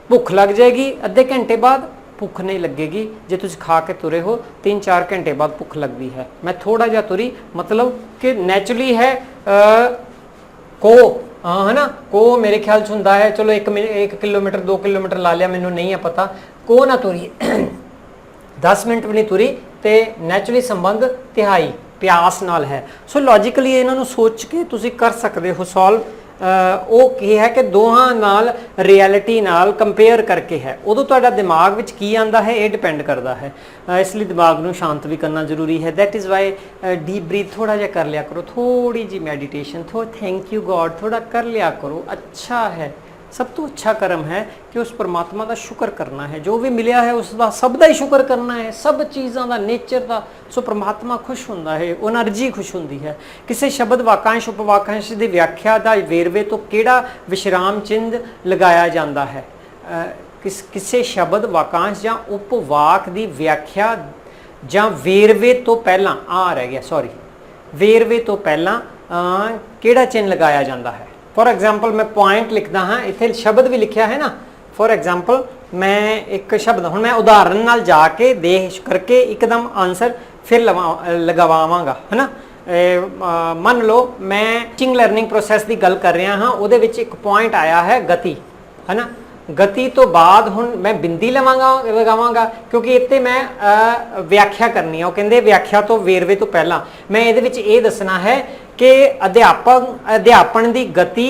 ਭੁੱਖ ਲੱਗ ਜਾਏਗੀ, ਅੱਧੇ ਘੰਟੇ ਬਾਅਦ ਭੁੱਖ ਨਹੀਂ ਲੱਗੇਗੀ। ਜੇ ਤੁਸੀਂ ਖਾ ਕੇ ਤੁਰੇ ਹੋ 3-4 ਘੰਟੇ ਬਾਅਦ ਭੁੱਖ ਲੱਗਦੀ ਹੈ। ਮੈਂ ਥੋੜਾ ਜਿਹਾ ਤੁਰੀ ਮਤਲਬ ਕਿ ਨੈਚੁਰਲੀ ਹੈ। ਕੋ ਹੈ ਨਾ, ਕੋ ਮੇਰੇ ਖਿਆਲ 'ਚ ਹੁੰਦਾ ਹੈ, ਚਲੋ 1 ਕਿਲੋਮੀਟਰ 2 ਕਿਲੋਮੀਟਰ ਲਾ ਲਿਆ, ਮੈਨੂੰ ਨਹੀਂ ਹੈ ਪਤਾ। ਕੋ ਨਾ ਤੁਰੀ 10 ਮਿੰਟ ਵੀ ਨਹੀਂ ਤੁਰੀ ਤੇ ਨੈਚੁਰਲੀ ਸੰਬੰਧ ਤਿਹਾਈ ਪਿਆਸ ਨਾਲ ਹੈ। ਸੋ ਲੌਜੀਕਲੀ ਇਹਨਾਂ ਨੂੰ ਸੋਚ ਕੇ ਤੁਸੀਂ ਕਰ ਸਕਦੇ ਹੋ ਸੋਲਵ। ਉਹ ਕੀ ਹੈ ਕਿ ਦੋਹਾਂ ਨਾਲ ਰਿਐਲਿਟੀ ਨਾਲ ਕੰਪੇਅਰ ਕਰਕੇ ਹੈ। ਉਦੋਂ ਤੁਹਾਡਾ ਦਿਮਾਗ ਵਿੱਚ ਕੀ ਆਉਂਦਾ ਹੈ ਇਹ ਡਿਪੈਂਡ ਕਰਦਾ ਹੈ। ਇਸ ਲਈ ਦਿਮਾਗ ਨੂੰ ਸ਼ਾਂਤ ਵੀ ਕਰਨਾ ਜ਼ਰੂਰੀ ਹੈ। That is why deep breathe ਥੋੜਾ ਜਿਹਾ ਕਰ ਲਿਆ ਕਰੋ, ਥੋੜੀ ਜੀ ਮੈਡੀਟੇਸ਼ਨ, ਥੈਂਕ ਯੂ ਗॉड ਥੋੜਾ ਕਰ ਲਿਆ ਕਰੋ। ਅੱਛਾ ਹੈ, ਸਭ ਤੋਂ ਅੱਛਾ ਕਰਮ ਹੈ ਕਿ ਉਸ ਪਰਮਾਤਮਾ ਦਾ ਸ਼ੁਕਰ ਕਰਨਾ ਹੈ। ਜੋ ਵੀ ਮਿਲਿਆ ਹੈ ਉਸ ਦਾ ਸਭ ਦਾ ਹੀ ਸ਼ੁਕਰ ਕਰਨਾ ਹੈ, ਸਭ ਚੀਜ਼ਾਂ ਦਾ, ਨੇਚਰ ਦਾ। ਸੋ ਪਰਮਾਤਮਾ ਖੁਸ਼ ਹੁੰਦਾ ਹੈ, ਉਹ એનર્ਜੀ ਖੁਸ਼ ਹੁੰਦੀ ਹੈ। ਕਿਸੇ ਸ਼ਬਦ ਵਾਕਾਂਸ਼ ਉਪਵਾਕਾਂਸ਼ ਦੀ ਵਿਆਖਿਆ ਦਾ ਵੇਰਵੇ ਤੋਂ ਕਿਹੜਾ ਵਿਸ਼ਰਾਮ ਚਿੰਨ੍ਹ ਲਗਾਇਆ ਜਾਂਦਾ ਹੈ? ਕਿਸੇ ਸ਼ਬਦ ਵਾਕਾਂਸ਼ ਜਾਂ ਉਪਵਾਕ ਦੀ ਵਿਆਖਿਆ ਜਾਂ ਵੇਰਵੇ ਤੋਂ ਪਹਿਲਾਂ, ਰਹਿ ਗਿਆ ਸੌਰੀ, ਵੇਰਵੇ ਤੋਂ ਪਹਿਲਾਂ ਕਿਹੜਾ ਚਿੰਨ੍ਹ ਲਗਾਇਆ ਜਾਂਦਾ ਹੈ? ਫੋਰ ਐਗਜ਼ਾਮਪਲ ਮੈਂ ਪੁਆਇੰਟ ਲਿਖਦਾ ਹਾਂ, ਇੱਥੇ ਸ਼ਬਦ ਵੀ ਲਿਖਿਆ ਹੈ ਨਾ। ਫੋਰ ਐਗਜ਼ਾਮਪਲ ਮੈਂ ਇੱਕ ਸ਼ਬਦ, ਹੁਣ ਮੈਂ ਉਦਾਹਰਨ ਨਾਲ ਜਾ ਕੇ ਦੇਖ ਕਰਕੇ ਇੱਕਦਮ ਆਨਸਰ ਫਿਰ ਲਗਾਵਾਂਗਾ, ਹੈ ਨਾ। ਮੰਨ ਲਓ ਮੈਂ ਟੀਚਿੰਗ ਲਰਨਿੰਗ ਪ੍ਰੋਸੈਸ ਦੀ ਗੱਲ ਕਰ ਰਿਹਾ ਹਾਂ, ਉਹਦੇ ਵਿੱਚ ਇੱਕ ਪੁਆਇੰਟ ਆਇਆ ਹੈ ਗਤੀ, ਹੈ ਨਾ। ਗਤੀ ਤੋਂ ਬਾਅਦ ਹੁਣ ਮੈਂ ਬਿੰਦੀ ਲਗਾਵਾਂਗਾ ਕਿਉਂਕਿ ਇੱਥੇ ਮੈਂ ਵਿਆਖਿਆ ਕਰਨੀ ਹੈ। ਉਹ ਕਹਿੰਦੇ ਵਿਆਖਿਆ ਤੋਂ ਵੇਰਵੇ ਤੋਂ ਪਹਿਲਾਂ ਮੈਂ ਇਹਦੇ ਵਿੱਚ ਇਹ ਦੱਸਣਾ ਹੈ ਕਿ ਅਧਿਆਪਨ ਦੀ ਗਤੀ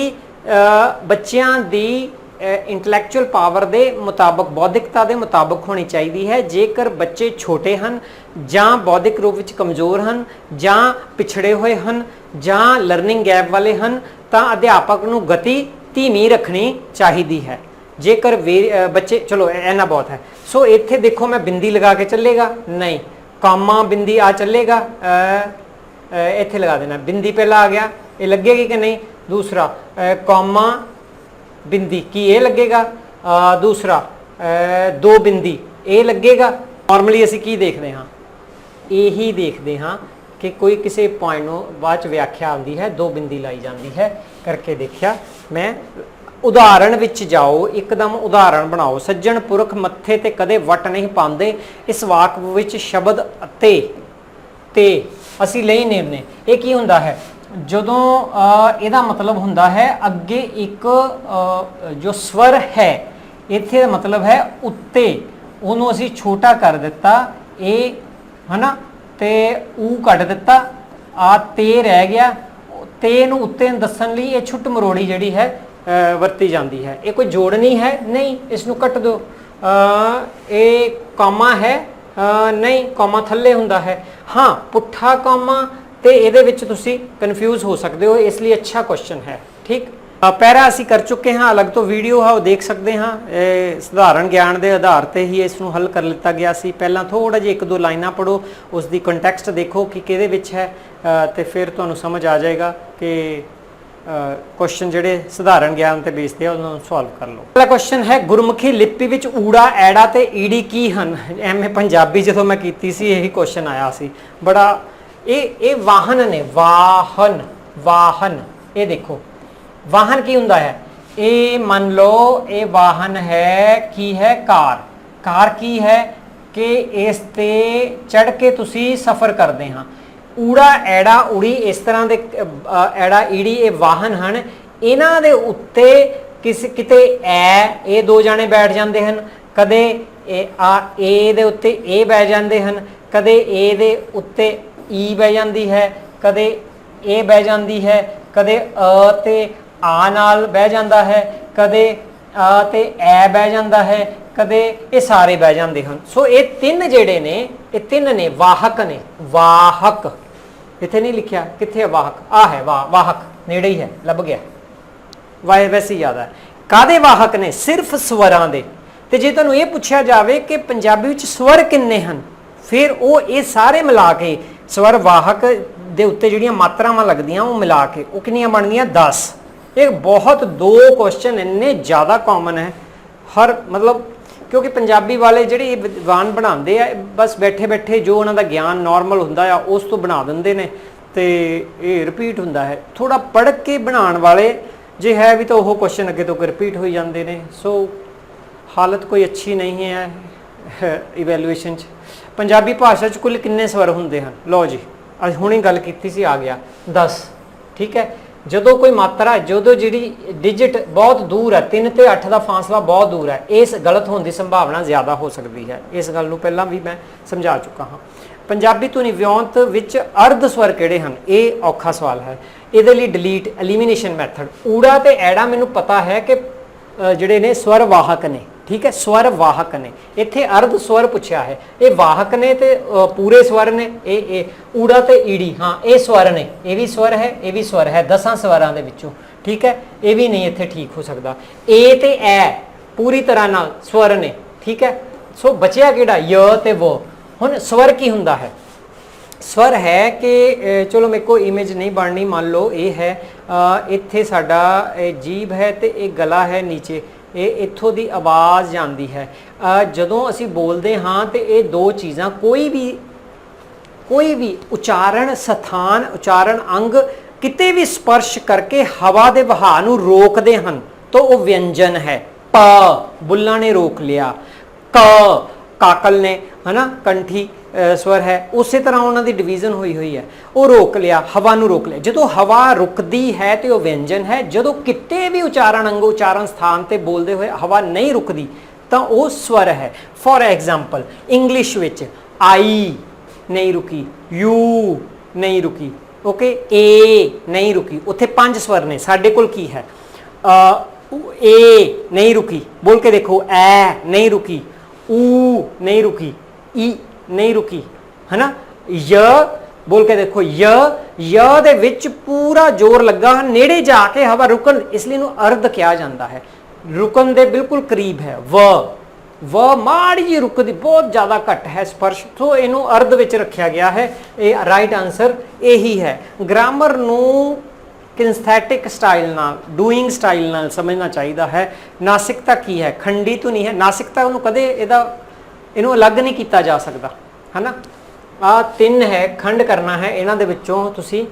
ਬੱਚਿਆਂ ਦੀ ਇੰਟੈਲੈਕਚੁਅਲ ਪਾਵਰ ਦੇ ਮੁਤਾਬਕ, ਬੌਧਿਕਤਾ ਦੇ ਮੁਤਾਬਕ ਹੋਣੀ ਚਾਹੀਦੀ ਹੈ। ਜੇਕਰ ਬੱਚੇ ਛੋਟੇ ਹਨ ਜਾਂ ਬੌਧਿਕ ਰੂਪ ਵਿੱਚ ਕਮਜ਼ੋਰ ਹਨ ਜਾਂ ਪਿਛੜੇ ਹੋਏ ਹਨ ਜਾਂ ਲਰਨਿੰਗ ਗੈਪ ਵਾਲੇ ਹਨ ਤਾਂ ਅਧਿਆਪਕ ਨੂੰ ਗਤੀ ਧੀਮੀ ਰੱਖਣੀ ਚਾਹੀਦੀ ਹੈ। ਜੇਕਰ ਬੱਚੇ, ਚਲੋ ਇੰਨਾ ਬਹੁਤ ਹੈ। ਸੋ ਇੱਥੇ ਦੇਖੋ ਮੈਂ ਬਿੰਦੀ ਲਗਾ ਕੇ ਚੱਲੇਗਾ ਨਹੀਂ, ਕਾਮਾ ਬਿੰਦੀ ਆ ਚੱਲੇਗਾ, ਇੱਥੇ ਲਗਾ ਦੇਣਾ। ਬਿੰਦੀ ਪਹਿਲਾਂ ਆ ਗਿਆ, ਇਹ ਲੱਗੇਗੀ ਕਿ ਨਹੀਂ? ਦੂਸਰਾ ਕਾਮਾ ਬਿੰਦੀ, ਕੀ ਇਹ ਲੱਗੇਗਾ? ਦੂਸਰਾ 2 ਬਿੰਦੀ, ਇਹ ਲੱਗੇਗਾ। ਨਾਰਮਲੀ ਅਸੀਂ ਕੀ ਦੇਖਦੇ ਹਾਂ? ਇਹੀ ਦੇਖਦੇ ਹਾਂ कि कोई किसी पॉइंट ਨੂੰ ਬਾਅਦ ਚ ਵਿਆਖਿਆ ਆਉਂਦੀ ਹੈ ਦੋ ਬਿੰਦੀ ਲਾਈ ਜਾਂਦੀ ਹੈ ਕਰਕੇ ਦੇਖਿਆ ਮੈਂ ਉਦਾਹਰਣ ਵਿੱਚ ਜਾਓ ਇੱਕਦਮ ਉਦਾਹਰਣ ਬਣਾਓ ਸੱਜਣ ਪੁਰਖ ਮੱਥੇ ਤੇ ਕਦੇ ਵਟ ਨਹੀਂ ਪਾਉਂਦੇ ਇਸ ਵਾਕ ਵਿੱਚ ਸ਼ਬਦ ਅਤੇ ਤੇ ਅਸੀਂ ਲਈ ਨਿਰਣੇ ਇਹ ਕੀ ਹੁੰਦਾ ਹੈ ਜਦੋਂ ਇਹਦਾ ਮਤਲਬ ਹੁੰਦਾ ਹੈ ਅੱਗੇ ਇੱਕ ਜੋ ਸਵਰ ਹੈ ਇੱਥੇ ਦਾ ਮਤਲਬ ਹੈ ਉੱਤੇ ਉਹਨੂੰ ਅਸੀਂ ਛੋਟਾ ਕਰ ਦਿੱਤਾ ਇਹ ਹਨਾ ਤੇ ਊ ਕੱਢ ਦਿੱਤਾ ਆ ਤੇ ਰਹਿ ਗਿਆ ਤੇ ਨੂੰ ਉੱਤੇ ਦੱਸਣ ਲਈ ਇਹ ਛੁੱਟ ਮਰੋੜੀ ਜਿਹੜੀ ਹੈ ਵਰਤੀ ਜਾਂਦੀ ਹੈ ਇਹ ਕੋਈ ਜੋੜਨੀ ਹੈ ਨਹੀਂ ਇਸ ਨੂੰ ਕੱਟ ਦਿਓ ਇਹ ਕਾਮਾ ਹੈ ਨਹੀਂ ਕਾਮਾ ਥੱਲੇ ਹੁੰਦਾ ਹੈ ਹਾਂ ਪੁੱਠਾ ਕਾਮਾ ਤੇ ਇਹਦੇ ਵਿੱਚ ਤੁਸੀਂ ਕਨਫਿਊਜ਼ ਹੋ ਸਕਦੇ ਹੋ ਇਸ ਲਈ ਅੱਛਾ ਕੁਐਸਚਨ ਹੈ ਠੀਕ ਪੈਰਾ ਅਸੀਂ ਕਰ ਚੁੱਕੇ ਹਾਂ ਅਲੱਗ ਤੋਂ ਵੀਡੀਓ ਹੈ ਉਹ ਦੇਖ ਸਕਦੇ ਹਾਂ ਇਹ ਸਧਾਰਨ ਗਿਆਨ ਦੇ ਆਧਾਰ ਤੇ ਹੀ ਇਸ ਨੂੰ ਹੱਲ ਕਰ ਲਿੱਤਾ ਗਿਆ ਸੀ ਪਹਿਲਾਂ ਥੋੜਾ ਜਿਹਾ ਇੱਕ ਦੋ ਲਾਈਨਾਂ ਪੜੋ ਉਸ ਦੀ ਕੰਟੈਕਸਟ ਦੇਖੋ ਕਿ ਕਿਹਦੇ ਵਿੱਚ ਹੈ ਤੇ ਫਿਰ ਤੁਹਾਨੂੰ ਸਮਝ ਆ ਜਾਏਗਾ ਕਿ क्वेश्चन ਜਿਹੜੇ ਸਧਾਰਨ ਗਿਆਨ ਤੇ ਬੇਸਦੇ ਆ ਉਹਨਾਂ ਨੂੰ ਸੋਲਵ ਕਰ ਲਓ ਪਹਿਲਾ ਕੁਐਸਚਨ ਹੈ ਗੁਰਮੁਖੀ ਲਿਪੀ ਵਿੱਚ ਊੜਾ ਐੜਾ ਤੇ ਈੜੀ ਕੀ ਹਨ ਐਵੇਂ ਪੰਜਾਬੀ ਜਦੋਂ ਮੈਂ ਕੀਤੀ ਸੀ ਇਹੀ ਕੁਐਸਚਨ ਆਇਆ ਸੀ ਬੜਾ ਇਹ ਵਾਹਨ ਨੇ ਵਾਹਨ ਇਹ ਦੇਖੋ ਵਾਹਨ ਕੀ ਹੁੰਦਾ ਹੈ ਇਹ ਮੰਨ ਲਓ ਇਹ ਵਾਹਨ ਹੈ ਕੀ ਹੈ ਕਾਰ ਕੀ ਹੈ ਕਿ ਇਸ ਤੇ ਚੜ ਕੇ ਤੁਸੀਂ ਸਫ਼ਰ ਕਰਦੇ ਹਾਂ ਊੜਾ ਐੜਾ ਊੜੀ ਇਸ ਤਰ੍ਹਾਂ ਦੇ ਐੜਾ ਈੜੀ ਇਹ ਵਾਹਨ ਹਨ ਇਹਨਾਂ ਦੇ ਉੱਤੇ ਕਿਤੇ ਇਹ ਦੋ ਜਾਣੇ ਬੈਠ ਜਾਂਦੇ ਹਨ ਕਦੇ ਇਹ ਦੇ ਉੱਤੇ ਇਹ ਬਹਿ ਜਾਂਦੇ ਹਨ ਕਦੇ ਇਹ ਦੇ ਉੱਤੇ ਈ ਬਹਿ ਜਾਂਦੀ ਹੈ ਕਦੇ ਇਹ ਬਹਿ ਜਾਂਦੀ ਹੈ ਕਦੇ ਤੇ ਆ ਨਾਲ ਬਹਿ ਜਾਂਦਾ ਹੈ ਕਦੇ ਤੇ ਐ ਬਹਿ ਜਾਂਦਾ ਹੈ ਕਦੇ ਇਹ ਸਾਰੇ ਬਹਿ ਜਾਂਦੇ ਹਨ ਸੋ ਇਹ ਤਿੰਨ ਜਿਹੜੇ ਨੇ ਇਹ ਤਿੰਨ ਨੇ ਵਾਹਕ ਇੱਥੇ ਨਹੀਂ ਲਿਖਿਆ ਕਿੱਥੇ ਹੈ ਵਾਹਕ ਆ ਹੈ ਵਾਹਕ ਨੇੜੇ ਹੀ ਹੈ ਲੱਭ ਗਿਆ ਵੈਸੇ ਹੀ ਯਾਦ ਹੈ ਕਾਦੇ ਵਾਹਕ ਨੇ ਸਿਰਫ ਸਵਰਾਂ ਦੇ ਤੇ ਜੇ ਤੁਹਾਨੂੰ ਇਹ ਪੁੱਛਿਆ ਜਾਵੇ ਕਿ ਪੰਜਾਬੀ ਵਿੱਚ ਸਵਰ ਕਿੰਨੇ ਹਨ ਫਿਰ ਉਹ ਇਹ ਸਾਰੇ ਮਿਲਾ ਕੇ ਸਵਰ ਵਾਹਕ ਦੇ ਉੱਤੇ ਜਿਹੜੀਆਂ ਮਾਤਰਾਵਾਂ ਲੱਗਦੀਆਂ ਉਹ ਮਿਲਾ ਕੇ ਉਹ ਕਿੰਨੀਆਂ ਬਣਦੀਆਂ 10 ਇਹ ਬਹੁਤ ਦੋ ਕੁਐਸਚਨ ਇੰਨੇ ਜ਼ਿਆਦਾ ਕਾਮਨ ਹੈ ਹਰ ਮਤਲਬ ਕਿਉਂਕਿ ਪੰਜਾਬੀ ਵਾਲੇ ਜਿਹੜੇ ਵਿਦਵਾਨ ਬਣਾਉਂਦੇ ਆ ਬਸ ਬੈਠੇ ਬੈਠੇ ਜੋ ਉਹਨਾਂ ਦਾ ਗਿਆਨ ਨਾਰਮਲ ਹੁੰਦਾ ਆ ਉਸ ਤੋਂ ਬਣਾ ਦਿੰਦੇ ਨੇ ਤੇ ਇਹ ਰਿਪੀਟ ਹੁੰਦਾ ਹੈ ਥੋੜਾ ਪੜ੍ਹ ਕੇ ਬਣਾਉਣ ਵਾਲੇ ਜੇ ਹੈ ਵੀ ਤਾਂ ਉਹ ਕੁਐਸਚਨ ਅੱਗੇ ਤੋਂ ਰਿਪੀਟ ਹੋਈ ਜਾਂਦੇ ਨੇ ਸੋ ਹਾਲਤ ਕੋਈ ਅੱਛੀ ਨਹੀਂ ਹੈ ਇਵੈਲੂਏਸ਼ਨ 'ਚ ਪੰਜਾਬੀ ਭਾਸ਼ਾ 'ਚ ਕੁੱਲ ਕਿੰਨੇ ਸਵਰ ਹੁੰਦੇ ਹਨ ਲਓ ਜੀ ਅੱਜ ਹੁਣੇ ਗੱਲ ਕੀਤੀ ਸੀ ਆ ਗਿਆ 10 ਠੀਕ ਹੈ ਜਦੋਂ ਕੋਈ ਮਾਤਰਾ ਜਦੋਂ ਜਿਹੜੀ ਡਿਜਿਟ ਬਹੁਤ ਦੂਰ ਹੈ 3 ਤੇ 8 ਦਾ ਫਾਸਲਾ ਬਹੁਤ ਦੂਰ ਹੈ ਇਸ ਗਲਤ ਹੋਣ ਦੀ ਸੰਭਾਵਨਾ ਜ਼ਿਆਦਾ ਹੋ ਸਕਦੀ ਹੈ ਇਸ ਗੱਲ ਨੂੰ ਪਹਿਲਾਂ ਵੀ ਮੈਂ ਸਮਝਾ ਚੁੱਕਾ ਹਾਂ ਪੰਜਾਬੀ ਧੁਨੀ ਵਿਉਂਤ ਵਿੱਚ ਅਰਧ ਸਵਰ ਕਿਹੜੇ ਹਨ ਇਹ ਔਖਾ ਸਵਾਲ ਹੈ ਇਹਦੇ ਲਈ ਡਿਲੀਟ ਐਲੀਮੀਨੇਸ਼ਨ ਮੈਥਡ ਊੜਾ ਤੇ ਐੜਾ ਮੈਨੂੰ ਪਤਾ ਹੈ ਕਿ ਜਿਹੜੇ ਨੇ ਸਵਰ ਵਾਹਕ ਨੇ ਠੀਕ ਹੈ ਸਵਰ ਵਾਹਕ ਨੇ ਇੱਥੇ ਅਰਧ ਸਵਰ ਪੁੱਛਿਆ ਹੈ ਇਹ ਵਾਹਕ ਨੇ ਤੇ ਪੂਰੇ ਸਵਰ ਨੇ ਇਹ ਊੜਾ ਤੇ ਈੜੀ ਹਾਂ ਇਹ ਸਵਰ ਨੇ ਇਹ ਵੀ ਸਵਰ ਹੈ ਇਹ ਵੀ ਸਵਰ ਹੈ 10 ਸਵਰਾਂ ਦੇ ਵਿੱਚੋਂ ਠੀਕ ਹੈ ਇਹ ਵੀ ਨਹੀਂ ਇੱਥੇ ਠੀਕ ਹੋ ਸਕਦਾ ਏ ਤੇ ਐ ਪੂਰੀ ਤਰ੍ਹਾਂ ਨਾਲ ਸਵਰ ਨੇ ਠੀਕ ਹੈ ਸੋ ਬਚਿਆ ਕਿਹੜਾ य ਤੇ ਵ ਹੁਣ ਸਵਰ ਕੀ ਹੁੰਦਾ ਹੈ ਸਵਰ ਹੈ ਕਿ ਚਲੋ ਮੇਰੇ ਕੋ ਇਮੇਜ ਨਹੀਂ ਬਣਨੀ ਮੰਨ ਲਓ ਇਹ ਹੈ ਇੱਥੇ ਸਾਡਾ ਜੀਭ ਹੈ ਤੇ ਇਹ ਗਲਾ ਹੈ ਨੀਚੇ ਇਹ ਇੱਥੋਂ ਦੀ ਆਵਾਜ਼ ਜਾਂਦੀ ਹੈ ਜਦੋਂ ਅਸੀਂ ਬੋਲਦੇ ਹਾਂ ਤੇ ਇਹ ਦੋ ਚੀਜ਼ਾਂ ਕੋਈ ਵੀ ਉਚਾਰਨ ਸਥਾਨ ਉਚਾਰਨ ਅੰਗ ਕਿਤੇ ਵੀ ਸਪਰਸ਼ ਕਰਕੇ ਹਵਾ ਦੇ ਵਹਾਅ ਨੂੰ ਰੋਕਦੇ ਹਨ ਤਾਂ ਉਹ ਵਿਅੰਜਨ ਹੈ ਪ ਬੁੱਲਾਂ ਨੇ ਰੋਕ ਲਿਆ ਕਾਕਲ ਨੇ ਹਨਾ ਕੰਠੀ ਸਵਰ ਹੈ ਉਸੇ ਤਰ੍ਹਾਂ ਉਹਨਾਂ ਦੀ ਡਿਵੀਜ਼ਨ ਹੋਈ ਹੈ ਉਹ ਰੋਕ ਲਿਆ ਹਵਾ ਨੂੰ ਰੋਕ ਲਿਆ ਜਦੋਂ ਹਵਾ ਰੁਕਦੀ ਹੈ ਤੇ ਉਹ ਵਿਅੰਜਨ ਹੈ ਜਦੋਂ ਕਿਤੇ ਵੀ ਉਚਾਰਨ ਅੰਗ ਉਚਾਰਨ ਸਥਾਨ ਤੇ ਬੋਲਦੇ ਹੋਏ ਹਵਾ ਨਹੀਂ ਰੁਕਦੀ ਤਾਂ ਉਹ ਸਵਰ ਹੈ ਫੋਰ ਐਗਜ਼ਾਮਪਲ ਇੰਗਲਿਸ਼ ਵਿੱਚ ਆਈ ਨਹੀਂ ਰੁਕੀ ਯੂ ਨਹੀਂ ਰੁਕੀ ਓਕੇ ਏ ਨਹੀਂ ਰੁਕੀ ਉੱਥੇ 5 ਸਵਰ ਨੇ ਸਾਡੇ ਕੋਲ ਕੀ ਹੈ ਏ ਨਹੀਂ ਰੁਕੀ ਬੋਲ ਕੇ ਦੇਖੋ ਐ ਨਹੀਂ ਰੁਕੀ ਊ ਨਹੀਂ ਰੁਕੀ ਈ नहीं रुकी है ना य बोल के देखो य दे विच पूरा जोर लगा नेड़े जाके हवा रुकन इसलिए अर्ध किया जाता है रुकन दे बिल्कुल करीब है व माड़ी जी रुकदी बहुत ज़्यादा घट है स्पर्श तो इनू अर्ध विच रखा गया है ये राइट आंसर यही है ग्रामर नू किनस्थेटिक स्टाइल नाल डूइंग स्टाइल नाल समझना चाहिए है नासिकता की है खंडी तो नहीं है नासिकता उन्होंने कदे ਇਹਨੂੰ ਅਲੱਗ ਨਹੀਂ ਕੀਤਾ ਜਾ ਸਕਦਾ ਹੈ ਨਾ ਆ ਤਿੰਨ ਹੈ ਖੰਡ ਕਰਨਾ ਹੈ, ਇਹਨਾਂ ਦੇ ਵਿੱਚੋਂ ਤੁਸੀਂ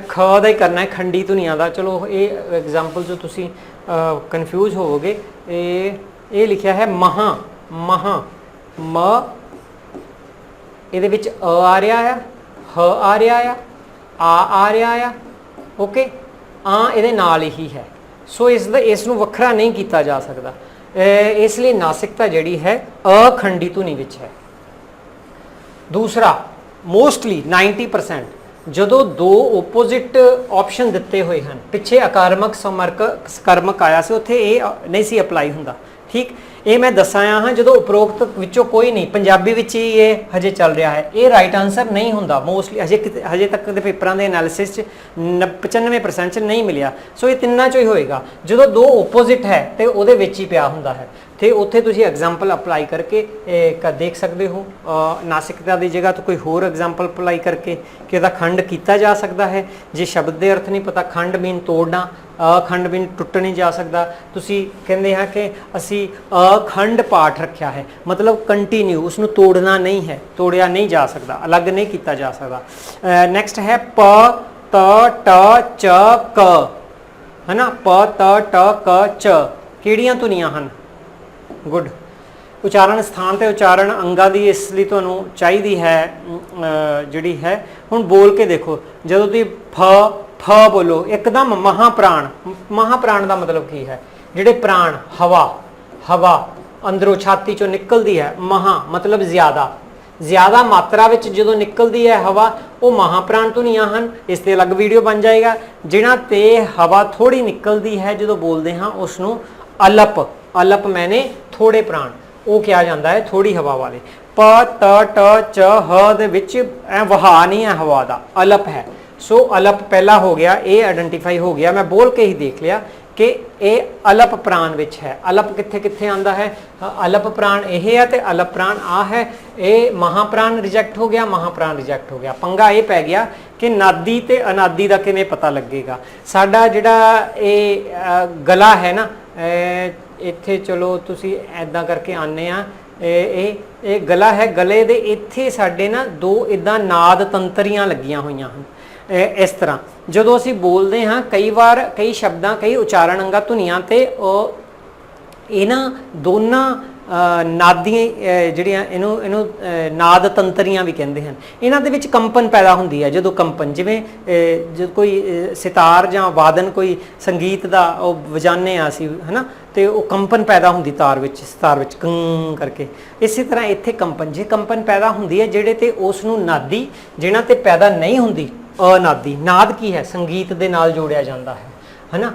ਖ ਦਾ ਹੀ ਕਰਨਾ ਹੈ, ਖੰਡੀ ਧੁਨੀਆਂ ਦਾ। ਚਲੋ ਇਹ ਐਗਜ਼ਾਮਪਲ ਜੋ ਤੁਸੀਂ ਕਨਫਿਊਜ਼ ਹੋਵੋਗੇ, ਇਹ ਲਿਖਿਆ ਹੈ ਮਹਾ, ਮਹਾ, ਮ ਇਹਦੇ ਵਿੱਚ ਅ ਆ ਰਿਹਾ ਆ, ਹ ਆ ਰਿਹਾ ਆ ਰਿਹਾ ਆ, ਓਕੇ, ਆ ਇਹਦੇ ਨਾਲ ਹੀ ਹੈ। ਸੋ ਇਸ ਨੂੰ ਵੱਖਰਾ ਨਹੀਂ ਕੀਤਾ ਜਾ ਸਕਦਾ, ਇਸ ਲਈ ਨਾਸਿਕਤਾ ਜਿਹੜੀ ਹੈ ਅਖੰਡੀ ਧੁਨੀ ਵਿੱਚ ਹੈ। दूसरा मोस्टली 90% ਜਦੋਂ ਦੋ ਓਪੋਜ਼ਿਟ ਆਪਸ਼ਨ ਦਿੱਤੇ ਹੋਏ ਹਨ, ਪਿੱਛੇ ਅਕਾਰਮਕ ਸਮਰਕ ਸਕਰਮਕ ਆਇਆ ਸੀ, ਉੱਥੇ ਇਹ ਨਹੀਂ ਸੀ ਅਪਲਾਈ ਹੁੰਦਾ। ਠੀਕ, ਇਹ ਮੈਂ ਦੱਸਾਇਆ ਹਾਂ ਜਦੋਂ ਉਪਰੋਕਤ ਵਿੱਚੋਂ ਕੋਈ ਨਹੀਂ, ਪੰਜਾਬੀ ਵਿੱਚ ਹੀ ਇਹ ਹਜੇ ਚੱਲ ਰਿਹਾ ਹੈ, ਇਹ ਰਾਈਟ ਆਨਸਰ ਨਹੀਂ ਹੁੰਦਾ ਮੋਸਟਲੀ। ਹਜੇ ਤੱਕ ਦੇ ਪੇਪਰਾਂ ਦੇ ਐਨਾਲਿਸਿਸ 'ਚ 95% 'ਚ ਨਹੀਂ ਮਿਲਿਆ। ਸੋ ਇਹ ਤਿੰਨਾਂ 'ਚੋਂ ਹੀ ਹੋਏਗਾ, ਜਦੋਂ ਦੋ ਓਪੋਜ਼ਿਟ ਹੈ ਤੇ ਉਹਦੇ ਵਿੱਚ ਹੀ ਪਿਆ ਹੁੰਦਾ ਹੈ। ਤੇ ਉੱਥੇ ਤੁਸੀਂ ਐਗਜ਼ਾਮਪਲ ਅਪਲਾਈ ਕਰਕੇ ਦੇਖ ਸਕਦੇ ਹੋ, ਨਾਸਿਕਤਾ ਦੀ ਜਗ੍ਹਾ ਤੋਂ ਕੋਈ ਹੋਰ ਐਗਜ਼ਾਮਪਲ ਅਪਲਾਈ ਕਰਕੇ ਕਿ ਉਹਦਾ ਖੰਡ ਕੀਤਾ ਜਾ ਸਕਦਾ ਹੈ। ਜੇ ਸ਼ਬਦ ਦੇ ਅਰਥ ਨਹੀਂ ਪਤਾ, ਖੰਡ ਮੀਨ ਤੋੜਨਾ, ਅਖੰਡ ਮੀਨ ਟੁੱਟ ਨਹੀਂ ਜਾ ਸਕਦਾ। ਤੁਸੀਂ ਕਹਿੰਦੇ ਹਾਂ ਕਿ ਅਸੀਂ ਅਖੰਡ ਪਾਠ ਰੱਖਿਆ ਹੈ, ਮਤਲਬ ਕੰਟੀਨਿਊ, ਉਸਨੂੰ ਤੋੜਨਾ ਨਹੀਂ ਹੈ, ਤੋੜਿਆ ਨਹੀਂ ਜਾ ਸਕਦਾ, ਅਲੱਗ ਨਹੀਂ ਕੀਤਾ ਜਾ ਸਕਦਾ। ਨੈਕਸਟ ਹੈ ਪ ਤ ਟ ਚ ਕ, ਹੈ ਨਾ, ਪ ਤ ਟ ਕ ਚ ਕਿਹੜੀਆਂ ਧੁਨੀਆਂ ਹਨ? ਗੁੱਡ। ਉਚਾਰਨ ਸਥਾਨ ਤੇ ਉਚਾਰਨ ਅੰਗਾਂ ਦੀ ਇਸ ਲਈ ਤੁਹਾਨੂੰ ਚਾਹੀਦੀ ਹੈ ਜਿਹੜੀ ਹੈ। ਹੁਣ ਬੋਲ ਕੇ ਦੇਖੋ, ਜਦੋਂ ਤੁਸੀਂ ਫ ਬੋਲੋ ਇੱਕਦਮ ਮਹਾਪ੍ਰਾਣ, ਮਹਾਪ੍ਰਾਣ ਦਾ ਮਤਲਬ ਕੀ ਹੈ? ਜਿਹੜੇ ਪ੍ਰਾਣ, ਹਵਾ, ਹਵਾ ਅੰਦਰੋਂ ਛਾਤੀ ਚੋਂ ਨਿਕਲਦੀ ਹੈ, ਮਹਾ ਮਤਲਬ ਜ਼ਿਆਦਾ, ਜ਼ਿਆਦਾ ਮਾਤਰਾ ਵਿੱਚ ਜਦੋਂ ਨਿਕਲਦੀ ਹੈ ਹਵਾ, ਉਹ ਮਹਾਪ੍ਰਾਣ ਧੁਨੀਆਂ ਹਨ। ਇਸ ਤੇ ਅਲੱਗ ਵੀਡੀਓ ਬਣ ਜਾਏਗਾ। ਜਿਹਨਾਂ ਤੇ ਹਵਾ ਥੋੜੀ ਨਿਕਲਦੀ ਹੈ ਜਦੋਂ ਬੋਲਦੇ ਹਾਂ, ਉਸ ਨੂੰ ਅਲਪ, ਅਲਪ ਮੈਨੇ ਥੋੜੇ ਪ੍ਰਾਣ, ਉਹ ਕਿਹਾ ਜਾਂਦਾ ਹੈ, ਥੋੜੀ ਹਵਾ ਵਾਲੇ। ਪ ਤ ਟ ਚ ਹ ਦੇ ਵਿੱਚ ਐ ਵਹਾ ਨਹੀਂ ਹੈ ਹਵਾ ਦਾ, ਅਲਪ ਹੈ। ਸੋ ਅਲਪ ਪਹਿਲਾ ਹੋ ਗਿਆ, ਇਹ ਆਇਡੈਂਟੀਫਾਈ ਹੋ ਗਿਆ। ਮੈਂ ਬੋਲ ਕੇ ਹੀ ਦੇਖ ਲਿਆ ਕਿ ਇਹ ਅਲਪ ਪ੍ਰਾਣ ਵਿੱਚ ਹੈ। ਅਲਪ ਕਿੱਥੇ ਕਿੱਥੇ ਆਂਦਾ ਹੈ? ਅਲਪ ਪ੍ਰਾਣ ਇਹ ਹੈ ਤੇ ਅਲਪ ਪ੍ਰਾਣ ਆ ਹੈ। ਇਹ ਮਹਾਪ੍ਰਾਣ ਰਿਜੈਕਟ ਹੋ ਗਿਆ, ਮਹਾਪ੍ਰਾਣ ਰਿਜੈਕਟ ਹੋ ਗਿਆ। ਪੰਗਾ ਇਹ ਪੈ ਗਿਆ ਕਿ ਨਾਦੀ ਤੇ ਅਨਾਦੀ ਦਾ ਕਿਵੇਂ ਪਤਾ ਲੱਗੇਗਾ। ਸਾਡਾ ਜਿਹੜਾ ਇਹ ਗਲਾ ਹੈ ਨਾ, ਇੱਥੇ ਚਲੋ ਤੁਸੀਂ ਐਦਾਂ ਕਰਕੇ ਆਨੇ ਆ, ਇਹ ਗਲਾ ਹੈ, ਗਲੇ ਦੇ ਇੱਥੇ ਸਾਡੇ ਨਾ ਦੋ ਇਦਾਂ ਨਾਦ ਤੰਤਰੀਆਂ ਲੱਗੀਆਂ ਹੋਈਆਂ ਹਨ। ਇਸ ਤਰ੍ਹਾਂ ਜਦੋਂ ਅਸੀਂ ਬੋਲਦੇ ਹਾਂ, ਕਈ ਵਾਰ ਕਈ ਸ਼ਬਦਾਂ, ਕਈ ਉਚਾਰਨ ਅੰਗਾਂ ਧੁਨੀਆਂ ਤੇ ਇਹਨਾਂ ਦੋਨਾਂ ਨਾਦੀਆਂ ਜਿਹੜੀਆਂ ਇਹਨੂੰ ਨਾਦ ਤੰਤਰੀਆਂ ਵੀ ਕਹਿੰਦੇ ਹਨ, ਇਹਨਾਂ ਦੇ ਵਿੱਚ ਕੰਪਨ ਪੈਦਾ ਹੁੰਦੀ ਹੈ। ਜਦੋਂ ਕੰਪਨ, ਜਿਵੇਂ ਜਦ ਕੋਈ ਸਿਤਾਰ ਜਾਂ ਵਾਦਨ, ਕੋਈ ਸੰਗੀਤ ਦਾ ਉਹ ਵਜਾਉਂਦੇ ਹਾਂ ਅਸੀਂ, ਹੈ ਨਾ, ਤੇ ਉਹ ਕੰਪਨ ਪੈਦਾ ਹੁੰਦੀ ਤਾਰ ਵਿੱਚ, ਸਿਤਾਰ ਵਿੱਚ ਕਾਂ ਕਰਕੇ। ਇਸੇ ਤਰ੍ਹਾਂ ਇੱਥੇ ਕੰਪਨ, ਜੇ ਕੰਪਨ ਪੈਦਾ ਹੁੰਦੀ ਹੈ ਜਿਹੜੇ ਤੇ ਉਸ ਨੂੰ ਨਾਦੀ, ਜਿਹਨਾਂ ਤੇ ਪੈਦਾ ਨਹੀਂ ਹੁੰਦੀ ਅਨਾਦੀ। ਨਾਦ ਕੀ ਹੈ? ਸੰਗੀਤ ਦੇ ਨਾਲ ਜੋੜਿਆ ਜਾਂਦਾ ਹੈ, ਹੈ ਨਾ।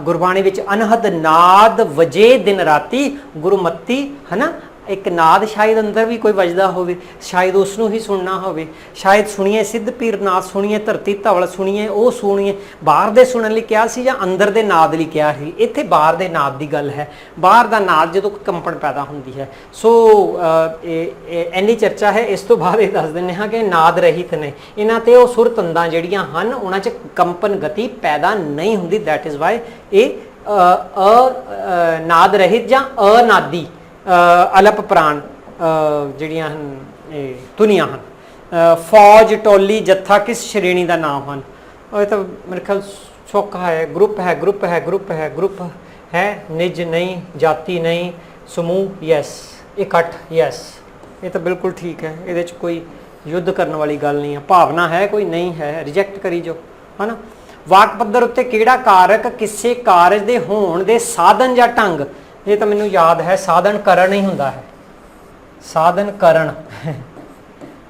ਗੁਰਬਾਣੀ ਵਿੱਚ ਅਨਹਦ ਨਾਦ ਵਜੇ ਦਿਨ ਰਾਤੀ ਗੁਰਮਤੀ, ਹੈ ਨਾ। ਇੱਕ ਨਾਦ ਸ਼ਾਇਦ ਅੰਦਰ ਵੀ ਕੋਈ ਵੱਜਦਾ ਹੋਵੇ, ਸ਼ਾਇਦ ਉਸ ਨੂੰ ਹੀ ਸੁਣਨਾ ਹੋਵੇ, ਸ਼ਾਇਦ ਸੁਣੀਏ ਸਿੱਧ ਪੀਰ ਨਾਦ ਸੁਣੀਏ, ਧਰਤੀ ਧਵਲ ਸੁਣੀਏ, ਉਹ ਸੁਣੀਏ। ਬਾਹਰ ਦੇ ਸੁਣਨ ਲਈ ਕਿਹਾ ਸੀ ਜਾਂ ਅੰਦਰ ਦੇ ਨਾਦ ਲਈ ਕਿਹਾ ਸੀ? ਇੱਥੇ ਬਾਹਰ ਦੇ ਨਾਦ ਦੀ ਗੱਲ ਹੈ। ਬਾਹਰ ਦਾ ਨਾਦ ਜਦੋਂ ਕੰਪਨ ਪੈਦਾ ਹੁੰਦੀ ਹੈ। ਸੋ ਇੰਨੀ ਚਰਚਾ ਹੈ। ਇਸ ਤੋਂ ਬਾਅਦ ਇਹ ਦੱਸ ਦਿੰਦੇ ਹਾਂ ਕਿ ਨਾਦ ਰਹਿਤ ਨੇ, ਇਹਨਾਂ ਤੇ ਉਹ ਸੁਰ ਤੰਦਾਂ ਜਿਹੜੀਆਂ ਹਨ ਉਹਨਾਂ 'ਚ ਕੰਪਨ ਗਤੀ ਪੈਦਾ ਨਹੀਂ ਹੁੰਦੀ। ਦੈਟ ਇਜ਼ ਵਾਈ ਇਹ ਨਾਦ ਰਹਿਤ ਜਾਂ ਅਨਾਦੀ ਅਲਪ ਪ੍ਰਾਣ ਜਿਹੜੀਆਂ ਹਨ, ਇਹ ਧੁਨੀਆਂ ਹਨ। ਫੌਜ, ਟੋਲੀ, ਜੱਥਾ ਕਿਸ ਸ਼੍ਰੇਣੀ ਦਾ ਨਾਮ ਹਨ? ਇਹ ਤਾਂ ਮੇਰੇ ਖਿਆਲ ਸੌਖਾ ਹੈ। ਗਰੁੱਪ ਹੈ, ਗਰੁੱਪ ਹੈ, ਗਰੁੱਪ ਹੈ, ਗਰੁੱਪ ਹੈ। ਨਿਜ ਨਹੀਂ, ਜਾਤੀ ਨਹੀਂ, ਸਮੂਹ ਯੈਸ, ਇਕੱਠ ਯੈਸ। ਇਹ ਤਾਂ ਬਿਲਕੁਲ ਠੀਕ ਹੈ, ਇਹਦੇ 'ਚ ਕੋਈ ਯੁੱਧ ਕਰਨ ਵਾਲੀ ਗੱਲ ਨਹੀਂ ਹੈ। ਭਾਵਨਾ ਹੈ ਕੋਈ? ਨਹੀਂ ਹੈ, ਰਿਜੈਕਟ ਕਰੀ ਜੋ, ਹੈ ਨਾ। ਵਾਕ ਪੱਧਰ ਉੱਤੇ ਕਿਹੜਾ ਕਾਰਕ ਕਿਸੇ ਕਾਰਜ ਦੇ ਹੋਣ ਦੇ ਸਾਧਨ ਜਾਂ ਢੰਗ? ਇਹ ਤਾਂ ਮੈਨੂੰ ਯਾਦ ਹੈ, ਸਾਧਨ ਕਰਨ ਹੀ ਹੁੰਦਾ ਹੈ। ਸਾਧਨ ਕਰਨ,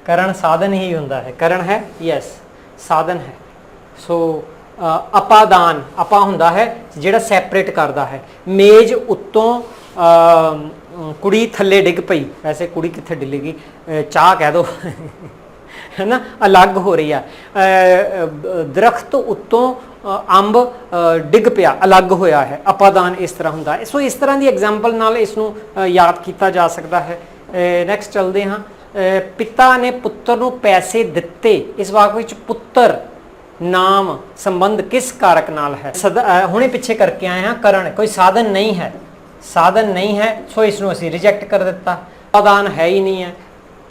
ਕਰਨ ਸਾਧਨ ਹੀ ਹੁੰਦਾ ਹੈ। ਕਰਨ ਹੈ, ਯੈਸ, ਸਾਧਨ ਹੈ। ਸੋ ਅਪਾਦਾਨ, ਆਪਾ ਹੁੰਦਾ ਹੈ ਜਿਹੜਾ ਸੈਪਰੇਟ ਕਰਦਾ ਹੈ। ਮੇਜ਼ ਉੱਤੋਂ ਕੁੜੀ ਥੱਲੇ ਡਿੱਗ ਪਈ, ਵੈਸੇ ਕੁੜੀ ਕਿੱਥੇ ਡਿੱਲੇਗੀ, ਚਾਹ ਕਹਿ ਦੋ, ਹੈ ਨਾ, ਅਲੱਗ ਹੋ ਰਹੀ ਆ। ਦਰਖਤ ਉੱਤੋਂ ਅੰਬ ਡਿੱਗ ਪਿਆ, ਅਲੱਗ ਹੋਇਆ ਹੈ। ਅਪਾਦਾਨ ਇਸ ਤਰ੍ਹਾਂ ਹੁੰਦਾ ਹੈ। ਸੋ ਇਸ ਤਰ੍ਹਾਂ ਦੀ ਐਗਜ਼ਾਮਪਲ ਨਾਲ ਇਸ ਨੂੰ ਯਾਦ ਕੀਤਾ ਜਾ ਸਕਦਾ ਹੈ। ਨੈਕਸਟ ਚੱਲਦੇ ਹਾਂ। ਪਿਤਾ ਨੇ ਪੁੱਤਰ ਨੂੰ ਪੈਸੇ ਦਿੱਤੇ, ਇਸ ਵਾਕ ਵਿੱਚ ਪੁੱਤਰ ਨਾਮ ਸੰਬੰਧ ਕਿਸ ਕਾਰਕ ਨਾਲ ਹੈ? ਹੁਣੇ ਪਿੱਛੇ ਕਰਕੇ ਆਏ ਹਾਂ, ਕਰਨ, ਕੋਈ ਸਾਧਨ ਨਹੀਂ ਹੈ, ਸਾਧਨ ਨਹੀਂ ਹੈ। ਸੋ ਇਸ ਨੂੰ ਅਸੀਂ ਰਿਜੈਕਟ ਕਰ ਦਿੱਤਾ। ਅਪਾਦਾਨ ਹੈ ਹੀ ਨਹੀਂ ਹੈ।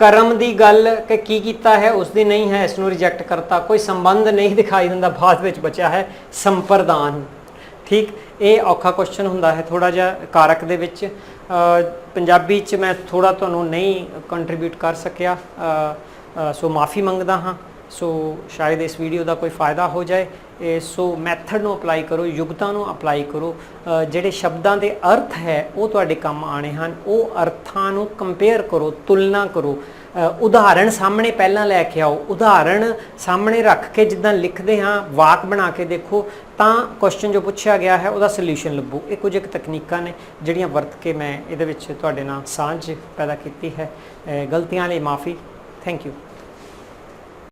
ਕਰਮ ਦੀ ਗੱਲ ਕਿ ਕੀ ਕੀਤਾ ਹੈ ਉਸ ਦੀ ਨਹੀਂ ਹੈ, ਇਸ ਨੂੰ ਰਿਜੈਕਟ ਕਰਤਾ। ਕੋਈ ਸੰਬੰਧ ਨਹੀਂ ਦਿਖਾਈ ਦਿੰਦਾ, ਬਾਅਦ ਵਿੱਚ ਬਚਿਆ ਹੈ ਸੰਪਰਦਾਨ। ਠੀਕ, ਇਹ ਔਖਾ ਕੁਐਸਚਨ ਹੁੰਦਾ ਹੈ ਥੋੜਾ ਜਿਹਾ ਕਾਰਕ ਦੇ ਵਿੱਚ। ਪੰਜਾਬੀ 'ਚ ਮੈਂ ਥੋੜਾ ਤੁਹਾਨੂੰ ਨਹੀਂ ਕੰਟਰੀਬਿਊਟ ਕਰ ਸਕਿਆ, ਸੋ ਮਾਫੀ ਮੰਗਦਾ ਹਾਂ। ਸੋ ਸ਼ਾਇਦ ਇਸ ਵੀਡੀਓ ਦਾ ਕੋਈ ਫਾਇਦਾ ਹੋ ਜਾਏ। ਸੋ ਮੈਥਡ ਨੂੰ ਅਪਲਾਈ ਕਰੋ, ਯੁਗਤਾਂ ਨੂੰ ਅਪਲਾਈ ਕਰੋ। ਜਿਹੜੇ ਸ਼ਬਦਾਂ ਦੇ ਅਰਥ ਹੈ ਉਹ ਤੁਹਾਡੇ ਕੰਮ ਆਣੇ ਹਨ, ਉਹ ਅਰਥਾਂ ਨੂੰ ਕੰਪੇਅਰ ਕਰੋ, ਤੁਲਨਾ ਕਰੋ। ਉਦਾਹਰਣ ਸਾਹਮਣੇ ਪਹਿਲਾਂ ਲੈ ਕੇ ਆਓ, ਉਦਾਹਰਣ ਸਾਹਮਣੇ ਰੱਖ ਕੇ ਜਿੱਦਾਂ ਲਿਖਦੇ ਹਾਂ ਵਾਕ ਬਣਾ ਕੇ ਦੇਖੋ, ਤਾਂ ਕੁਐਸਚਨ ਜੋ ਪੁੱਛਿਆ ਗਿਆ ਹੈ ਉਹਦਾ ਸੋਲੂਸ਼ਨ ਲੱਭੋ। ਇਹ ਕੁਝ ਇੱਕ ਤਕਨੀਕਾਂ ਨੇ ਜਿਹੜੀਆਂ ਵਰਤ ਕੇ ਮੈਂ ਇਹਦੇ ਵਿੱਚ ਤੁਹਾਡੇ ਨਾਲ ਸਾਂਝ ਪੈਦਾ ਕੀਤੀ ਹੈ। ਗਲਤੀਆਂ ਲਈ ਮਾਫੀ। Thank you.